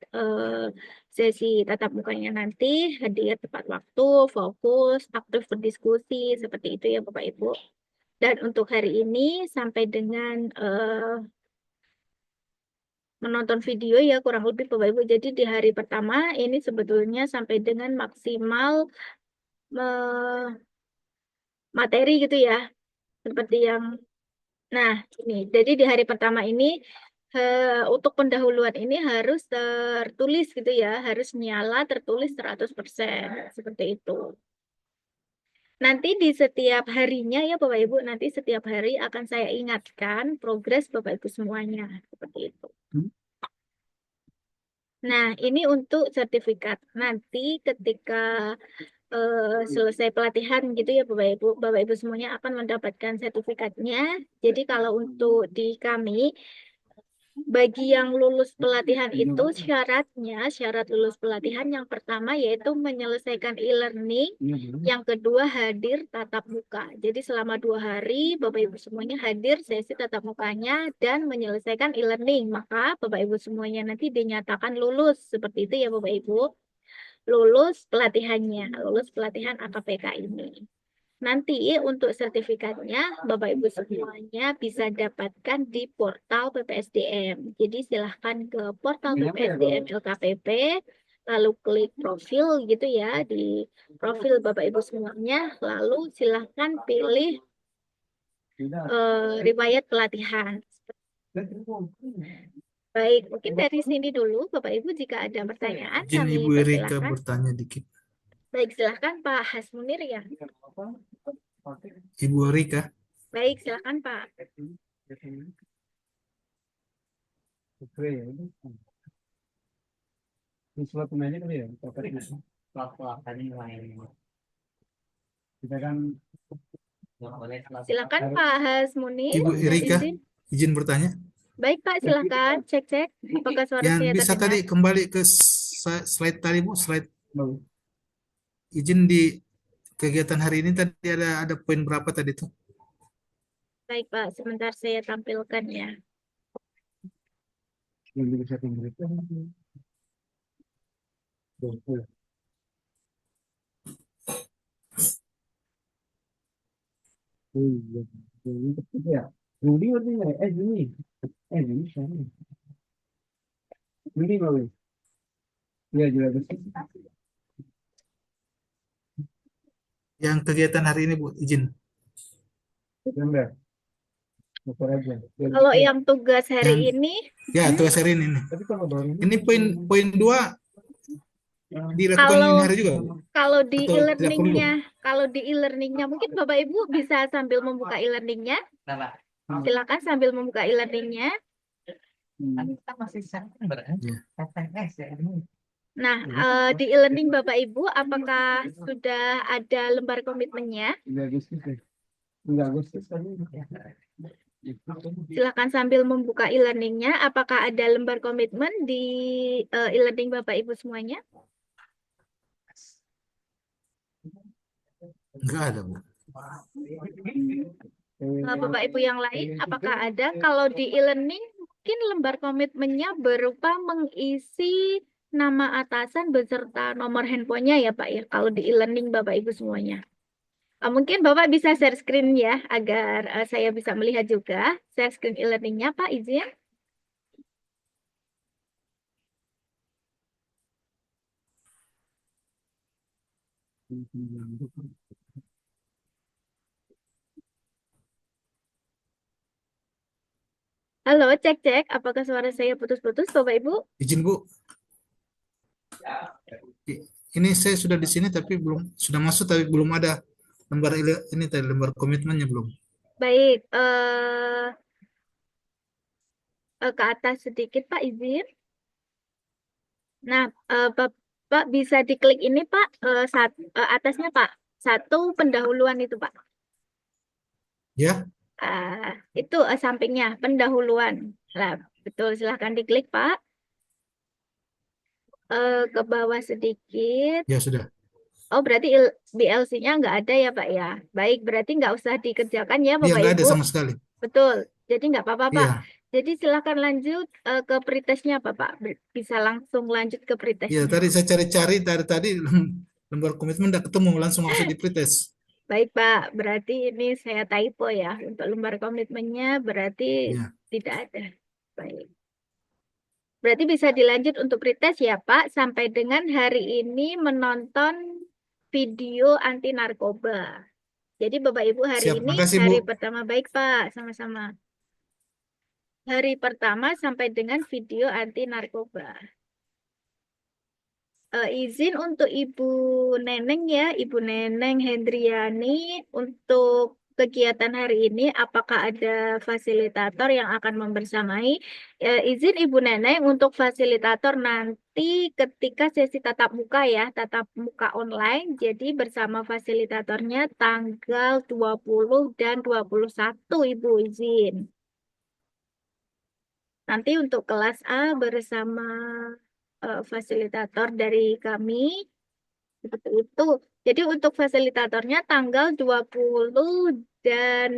sesi tatap mukanya nanti hadir tepat waktu, fokus, aktif berdiskusi, seperti itu ya Bapak Ibu. Dan untuk hari ini sampai dengan menonton video ya kurang lebih Bapak Ibu. Jadi di hari pertama ini sebetulnya sampai dengan maksimal materi gitu ya. Seperti yang, nah ini, jadi di hari pertama ini untuk pendahuluan ini harus tertulis gitu ya, harus nyala tertulis 100%, seperti itu. Nanti di setiap harinya ya Bapak Ibu, nanti setiap hari akan saya ingatkan progres Bapak Ibu semuanya, seperti itu. Nah, ini untuk sertifikat. Nanti ketika selesai pelatihan gitu ya Bapak Ibu semuanya akan mendapatkan sertifikatnya. Jadi kalau untuk di kami, bagi yang lulus pelatihan itu syarat lulus pelatihan yang pertama yaitu menyelesaikan e-learning, yang kedua hadir tatap muka. Jadi selama 2 hari Bapak Ibu semuanya hadir sesi tatap mukanya dan menyelesaikan e-learning, maka Bapak Ibu semuanya nanti dinyatakan lulus seperti itu ya Bapak Ibu. Lulus pelatihannya, lulus pelatihan AKPK ini. Nanti untuk sertifikatnya Bapak Ibu semuanya bisa dapatkan di portal PPSDM. Jadi silahkan ke portal PPSDM LKPP, lalu klik profil gitu ya, di profil Bapak Ibu semuanya, lalu silahkan pilih riwayat pelatihan. Baik, mungkin dari sini dulu Bapak Ibu jika ada pertanyaan Izin kami Ibu Erika persilakan. bertanya dikit. Baik, silahkan Pak Hasmunir ya. Ibu Rika. Baik, silahkan Pak. Silakan Pak Hasmunir, Ibu mohon Rika, izin. izin bertanya. Baik Pak, silakan cek-cek apakah suara Yang saya bisa terdengar. tadi kembali ke slide tadi Bu, slide izin di kegiatan hari ini tadi ada poin berapa tadi tuh? Baik Pak, sebentar saya tampilkan ya. Yang kegiatan hari ini Bu, izin. Kalau yang tugas hari Yang- ini, Ya, tugas hari ini. Ini poin 2 dilakukan Kalau- ini hari juga Bu? kalau di Atau tidak perlu? e-learningnya, mungkin Bapak Ibu bisa sambil membuka e-learningnya. Silakan sambil membuka e-learningnya. Nah, di e-learning Bapak Ibu, apakah sudah ada lembar komitmennya? Silakan sambil membuka e-learningnya. Apakah ada lembar komitmen di e-learning Bapak Ibu semuanya? Enggak ada Bu. Bapak Ibu yang lain, apakah ada? Kalau di e-learning, mungkin lembar komitmennya berupa mengisi nama atasan beserta nomor handphonenya ya Pak ya. Kalau di e-learning Bapak Ibu semuanya. Mungkin Bapak bisa share screen ya, agar saya bisa melihat juga. Share screen e-learningnya Pak, izin. Halo, cek-cek. Apakah suara saya putus-putus, Bapak Ibu? Izin Bu. Ini saya sudah di sini tapi belum sudah masuk tapi belum ada lembar ini tadi lembar komitmennya belum. Baik, ke atas sedikit Pak, izin. Nah, Bapak bisa diklik ini Pak, atasnya Pak. Satu pendahuluan itu Pak. Ya. Itu sampingnya, pendahuluan. Nah, betul, silahkan diklik Pak. Ke bawah sedikit. Ya sudah. Oh, berarti BLC-nya nggak ada ya Pak ya? Baik, berarti nggak usah dikerjakan ya Iya Bapak nggak ada Ibu. sama sekali. Betul, jadi nggak apa-apa Pak. Iya. Jadi silakan lanjut ke pretestnya Bapak. Bisa langsung lanjut ke Iya pretestnya. tadi saya cari-cari tadi lembar komitmen tidak ketemu langsung masuk di pretest. Baik Pak, berarti ini saya typo ya. Untuk lembar komitmennya berarti Iya. tidak ada. Baik. Berarti bisa dilanjut untuk pretest ya Pak, sampai dengan hari ini menonton video anti narkoba. Jadi Bapak Ibu hari Siap, ini makasih, Bu. hari pertama. Baik Pak, sama-sama. Hari pertama sampai dengan video anti narkoba. Izin untuk Ibu Neneng ya, Ibu Neneng Hendriani, untuk kegiatan hari ini apakah ada fasilitator yang akan membersamai? Izin Ibu Neneng untuk fasilitator nanti ketika sesi tatap muka ya, tatap muka online, jadi bersama fasilitatornya tanggal 20 dan 21 Ibu izin. Nanti untuk kelas A bersama fasilitator dari kami, seperti itu. Jadi untuk fasilitatornya tanggal 20 dan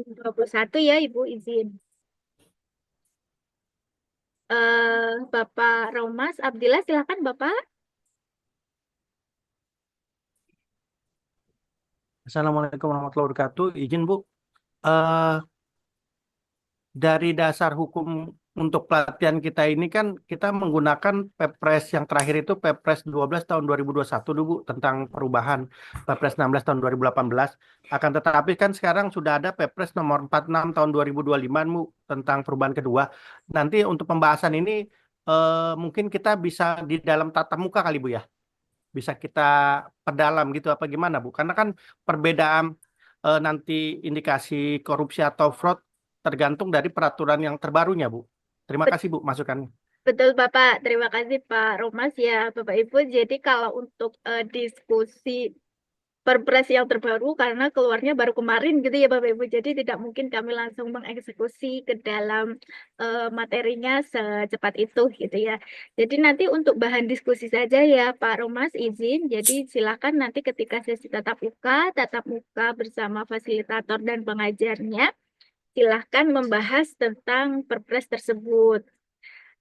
21 ya Ibu izin. Bapak Romas Abdillah, silakan Bapak. Assalamualaikum warahmatullahi wabarakatuh. Izin Bu, dari dasar hukum untuk pelatihan kita ini kan kita menggunakan Perpres yang terakhir itu Perpres 12 tahun 2021 dulu Bu, tentang perubahan Perpres 16 tahun 2018. Akan tetapi kan sekarang sudah ada Perpres nomor 46 tahun 2025 Bu, tentang perubahan kedua. Nanti untuk pembahasan ini mungkin kita bisa di dalam tatap muka kali Bu ya. bisa kita perdalam gitu apa gimana Bu? Karena kan perbedaan nanti indikasi korupsi atau fraud tergantung dari peraturan yang terbarunya Bu. Terima kasih Bu masukannya. Betul Bapak, terima kasih Pak Romas ya Bapak Ibu. Jadi kalau untuk diskusi Perpres yang terbaru karena keluarnya baru kemarin gitu ya Bapak Ibu. Jadi tidak mungkin kami langsung mengeksekusi ke dalam materinya secepat itu gitu ya. Jadi nanti untuk bahan diskusi saja ya Pak Romas izin. Jadi silakan nanti ketika sesi tatap muka bersama fasilitator dan pengajarnya, silahkan membahas tentang Perpres tersebut.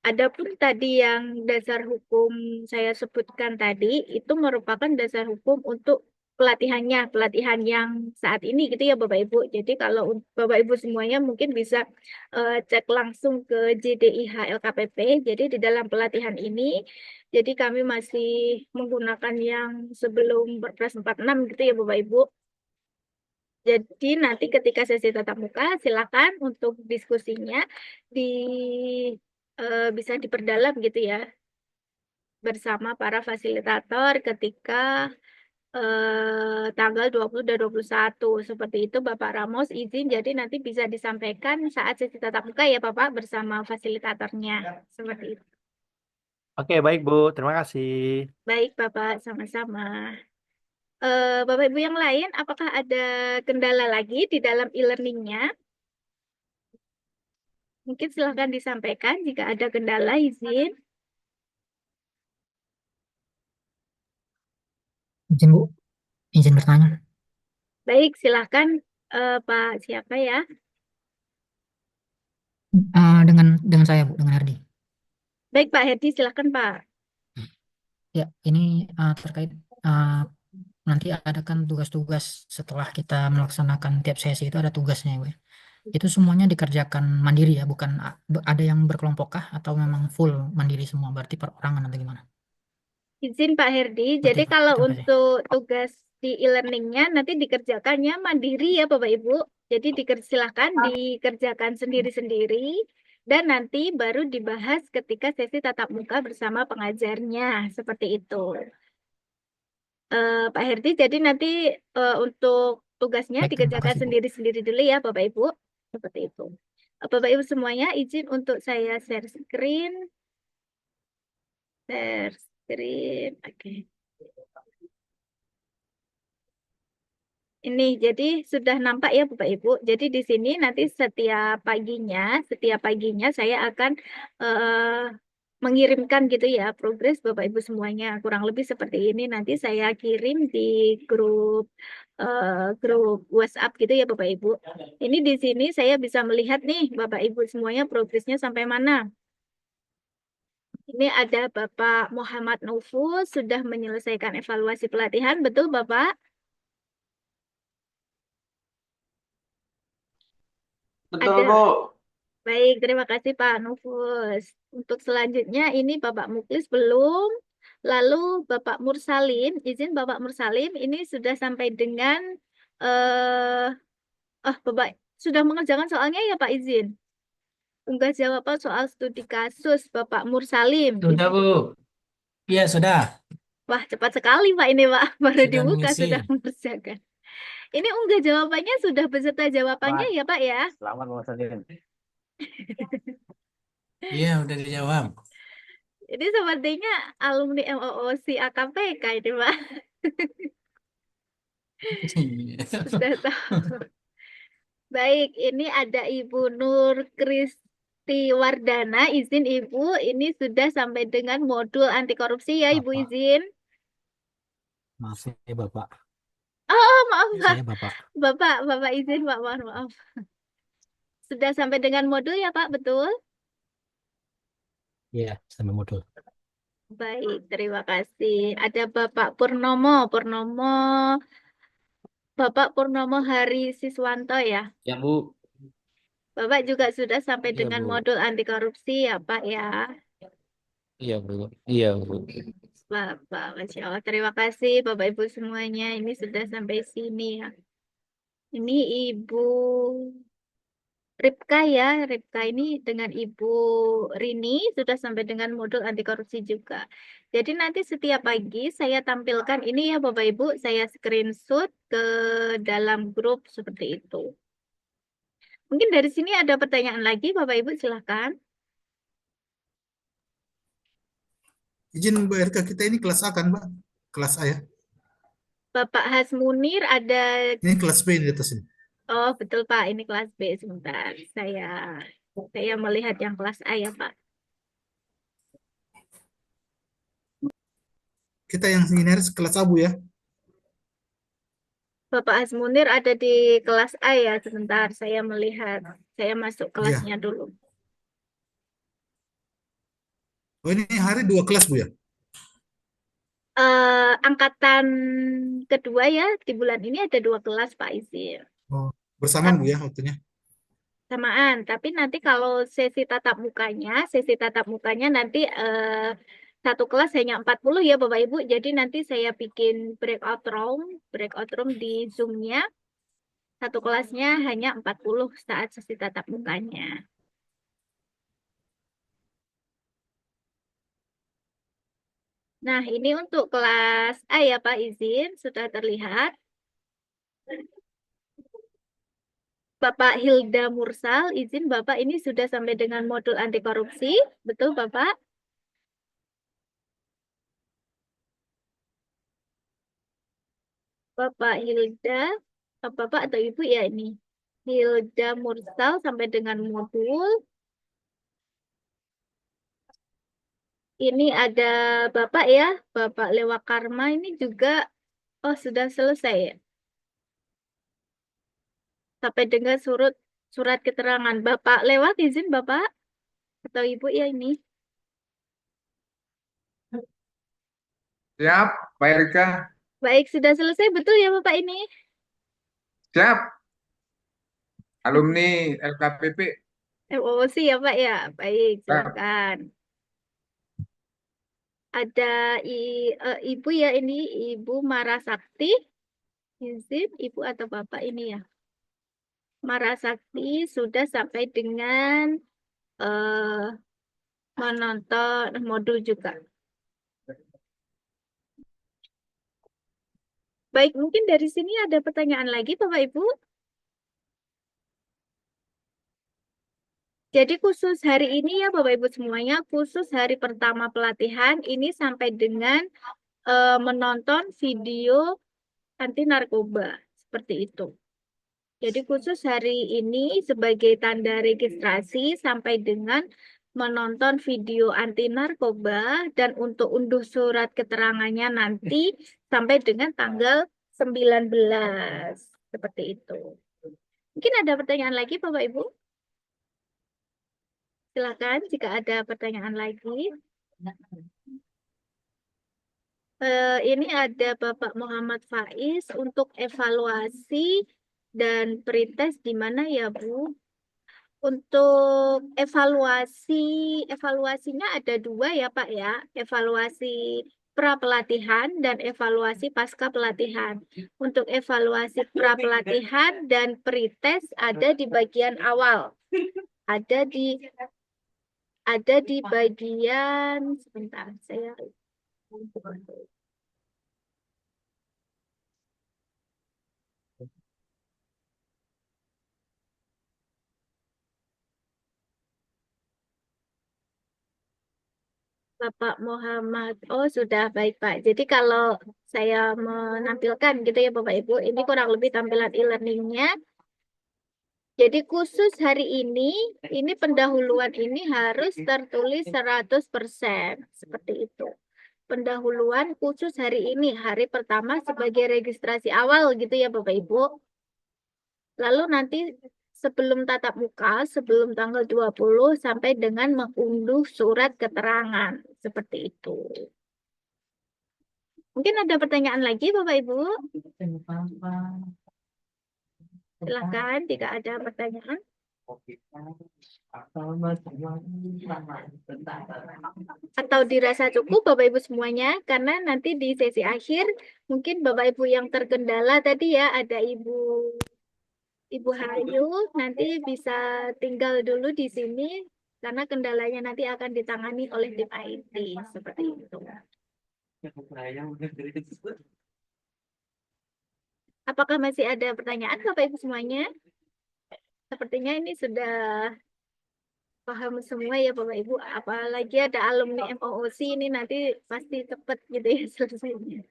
Adapun tadi yang dasar hukum saya sebutkan tadi, itu merupakan dasar hukum untuk pelatihannya, pelatihan yang saat ini gitu ya Bapak Ibu. Jadi kalau Bapak Ibu semuanya mungkin bisa cek langsung ke JDIH LKPP. Jadi di dalam pelatihan ini, jadi kami masih menggunakan yang sebelum Perpres 46 gitu ya Bapak Ibu. Jadi nanti ketika sesi tatap muka, silakan untuk diskusinya di bisa diperdalam gitu ya bersama para fasilitator ketika tanggal 20 dan 21. Seperti itu Bapak Ramos izin jadi nanti bisa disampaikan saat sesi tatap muka ya Bapak bersama fasilitatornya. Seperti itu. Oke, baik Bu. Terima kasih. Baik Bapak, sama-sama. Bapak Ibu yang lain, apakah ada kendala lagi di dalam e-learningnya? Mungkin silahkan disampaikan jika ada kendala izin. Izin Bu, izin bertanya. Baik, silahkan Pak siapa ya? Dengan saya Bu, dengan Herdi. Baik Pak Herdi, silahkan Pak. Ya, ini terkait nanti ada kan tugas-tugas setelah kita melaksanakan tiap sesi itu ada tugasnya ya Bu. Itu semuanya dikerjakan mandiri ya, bukan ada yang berkelompokkah atau memang full mandiri semua, berarti perorangan atau gimana? Izin Pak Herdi, jadi kalau untuk tugas di e-learningnya nanti dikerjakannya mandiri ya Bapak Ibu. Jadi silahkan dikerjakan sendiri-sendiri dan nanti baru dibahas ketika sesi tatap muka bersama pengajarnya. Seperti itu. Pak Herdi, jadi nanti untuk tugasnya Baik, terima dikerjakan kasih, Bu. sendiri-sendiri dulu ya Bapak Ibu. Seperti itu. Bapak Ibu semuanya izin untuk saya share screen. Share screen. Oke. Ini jadi sudah nampak ya Bapak Ibu. Jadi di sini nanti setiap paginya saya akan mengirimkan gitu ya progres Bapak Ibu semuanya. Kurang lebih seperti ini nanti saya kirim di grup WhatsApp gitu ya Bapak Ibu. Ini di sini saya bisa melihat nih Bapak Ibu semuanya progresnya sampai mana. Ini ada Bapak Muhammad Nufus sudah menyelesaikan evaluasi pelatihan, betul Bapak? Betul, Ada. Bu. Baik, terima kasih Pak Nufus. Untuk selanjutnya ini Bapak Muklis belum. Lalu Bapak Mursalim, izin Bapak Mursalim ini sudah sampai dengan Bapak sudah mengerjakan soalnya ya Pak izin. Unggah jawaban soal studi kasus Bapak Mursalim. Sudah, Bu. Iya, sudah. Wah, cepat sekali Pak ini Pak. Baru Sudah dibuka mengisi. sudah mengerjakan. Ini unggah jawabannya sudah beserta jawabannya ya Pak ya. Selamat Mas Adin. Iya, udah dijawab. Ini sepertinya alumni MOOC AKPK ini Pak. Sudah tahu. Baik, ini ada Ibu Nur Kristiwardana. Izin Ibu, ini sudah sampai dengan modul anti korupsi ya Ibu izin. Maaf ya Bapak. Oh, maaf Pak. Saya Bapak. Bapak izin Pak, maaf. Sudah sampai dengan modul ya Pak, betul? Iya, sampai modul. Baik, terima kasih. Ada Bapak Purnomo. Bapak Purnomo Hari Siswanto ya. Ya, Bu. Bapak juga sudah sampai Iya, dengan Bu. modul anti korupsi ya Pak ya. Iya, Bu. Iya, Bu. Bapak, Masya Allah. Terima kasih Bapak Ibu semuanya. Ini sudah sampai sini ya. Ini Ibu Ripka ya, Ripka ini dengan Ibu Rini sudah sampai dengan modul anti korupsi juga. Jadi nanti setiap pagi saya tampilkan ini ya Bapak Ibu, saya screenshot ke dalam grup seperti itu. Mungkin dari sini ada pertanyaan lagi Bapak Ibu, silahkan. Izin Mbak Erka, kita ini kelas A kan, Mbak? Kelas A ya? Bapak Hasmunir ada, Ini kelas B di atas ini. oh betul Pak, ini kelas B sebentar. Saya melihat yang kelas A ya Pak. Kita yang ini harus kelas A, Bu ya? Bapak Hasmunir ada di kelas A ya, sebentar saya melihat. Saya masuk kelasnya dulu. Oh, ini hari 2 kelas, Bu ya? Angkatan kedua ya, di bulan ini ada 2 kelas Pak Izin. Oh, bersamaan Bu ya waktunya? Samaan, tapi nanti kalau sesi tatap mukanya nanti satu kelas hanya 40 ya Bapak Ibu. Jadi nanti saya bikin breakout room di Zoom-nya. Satu kelasnya hanya 40 saat sesi tatap mukanya. Nah, ini untuk kelas A ya Pak Izin, sudah terlihat. Bapak Hilda Mursal, izin Bapak ini sudah sampai dengan modul anti korupsi, betul Bapak? Bapak Hilda, Bapak atau Ibu ya ini? Hilda Mursal sampai dengan modul. Ini ada Bapak ya, Bapak Lewa Karma ini juga, oh sudah selesai ya? Sampai dengan surat keterangan. Bapak lewat izin Bapak atau Ibu ya ini? Siap, Mbak Erika. Baik, sudah selesai betul ya Bapak ini? Siap. Alumni LKPP. MOC ya Pak ya? Baik, silakan. Ada Ibu ya ini, Ibu Marasakti. Izin Ibu atau Bapak ini ya? Marasakti sudah sampai dengan menonton modul juga. Baik, mungkin dari sini ada pertanyaan lagi Bapak Ibu. Jadi khusus hari ini ya Bapak Ibu semuanya, khusus hari pertama pelatihan ini sampai dengan menonton video anti narkoba seperti itu. Jadi khusus hari ini sebagai tanda registrasi sampai dengan menonton video anti narkoba dan untuk unduh surat keterangannya nanti sampai dengan tanggal 19. Seperti itu. Mungkin ada pertanyaan lagi Bapak Ibu? Silakan jika ada pertanyaan lagi. Ini ada Bapak Muhammad Faiz untuk evaluasi dan pretest di mana ya Bu? Untuk evaluasinya ada 2 ya Pak ya. Evaluasi pra pelatihan dan evaluasi pasca pelatihan. Untuk evaluasi pra pelatihan dan pretest ada di bagian awal. Ada di bagian sebentar saya Bapak Muhammad. Oh, sudah baik Pak. Jadi kalau saya menampilkan gitu ya Bapak Ibu, ini kurang lebih tampilan e-learningnya. Jadi khusus hari ini pendahuluan ini harus tertulis 100%. Seperti itu. Pendahuluan khusus hari ini, hari pertama sebagai registrasi awal gitu ya Bapak Ibu. Lalu nanti sebelum tatap muka, sebelum tanggal 20 sampai dengan mengunduh surat keterangan. Seperti itu. Mungkin ada pertanyaan lagi Bapak Ibu? Silakan jika ada pertanyaan. Atau dirasa cukup Bapak Ibu semuanya, karena nanti di sesi akhir mungkin Bapak Ibu yang terkendala tadi ya, ada Ibu Ibu Hayu nanti bisa tinggal dulu di sini karena kendalanya nanti akan ditangani oleh tim IT seperti itu. Apakah masih ada pertanyaan Bapak Ibu semuanya? Sepertinya ini sudah paham semua ya Bapak Ibu. Apalagi ada alumni MOOC ini nanti pasti cepat gitu ya selesainya.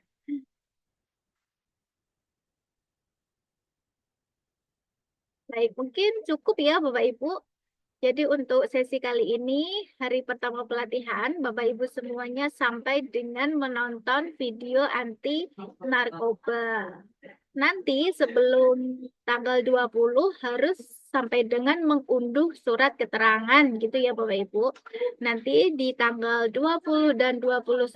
Baik, mungkin cukup ya Bapak Ibu. Jadi untuk sesi kali ini, hari pertama pelatihan, Bapak Ibu semuanya sampai dengan menonton video anti narkoba. Nanti sebelum tanggal 20 harus sampai dengan mengunduh surat keterangan gitu ya Bapak Ibu. Nanti di tanggal 20 dan 21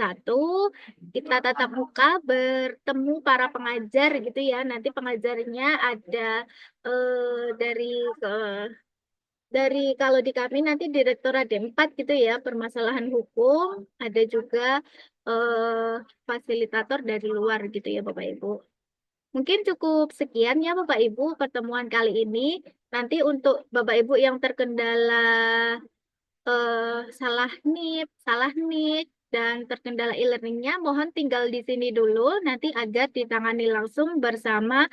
kita tatap muka bertemu para pengajar gitu ya. Nanti pengajarnya ada dari kalau di kami nanti Direktorat D4 gitu ya, permasalahan hukum, ada juga fasilitator dari luar gitu ya Bapak Ibu. Mungkin cukup sekian ya Bapak Ibu pertemuan kali ini. Nanti untuk Bapak Ibu yang terkendala salah NIP, dan terkendala e-learningnya, mohon tinggal di sini dulu nanti agar ditangani langsung bersama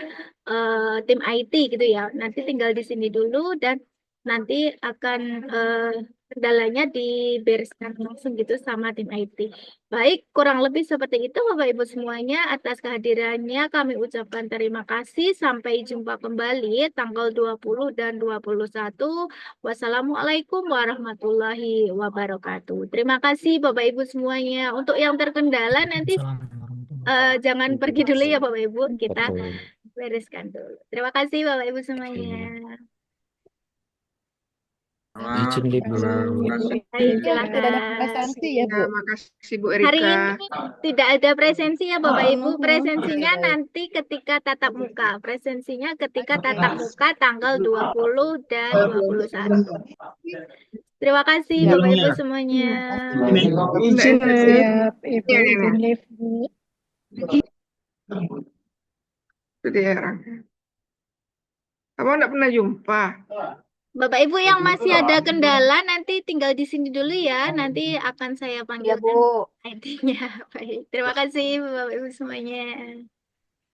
tim IT gitu ya. Nanti tinggal di sini dulu dan nanti akan kendalanya dibereskan langsung gitu sama tim IT. Baik, kurang lebih seperti itu Bapak Ibu semuanya. Atas kehadirannya kami ucapkan terima kasih. Sampai jumpa kembali tanggal 20 dan 21. Wassalamualaikum warahmatullahi wabarakatuh. Terima kasih Bapak Ibu semuanya. Untuk yang terkendala nanti jangan pergi dulu ya Bapak Ibu. Kita bereskan dulu. Terima kasih Bapak Ibu semuanya. Izin di Bu. Baik, Tidak ada silakan. presensi ya Bu. Terima kasih Bu Hari Erika. ini tidak ada presensi ya Bapak Ibu. Presensinya nanti ketika tatap muka. Presensinya ketika tatap muka tanggal 20 dan 21. Terima kasih Bapak Ibu semuanya. Izin Siap, Ibu, Iya, izin iya. live, Bu. Itu dia Rangga. Kamu enggak pernah jumpa? Bapak Ibu yang masih ada kendala nanti tinggal di sini dulu ya. Nanti akan saya Ya panggilkan Bu. IT-nya. Baik. Terima kasih Bapak Ibu semuanya.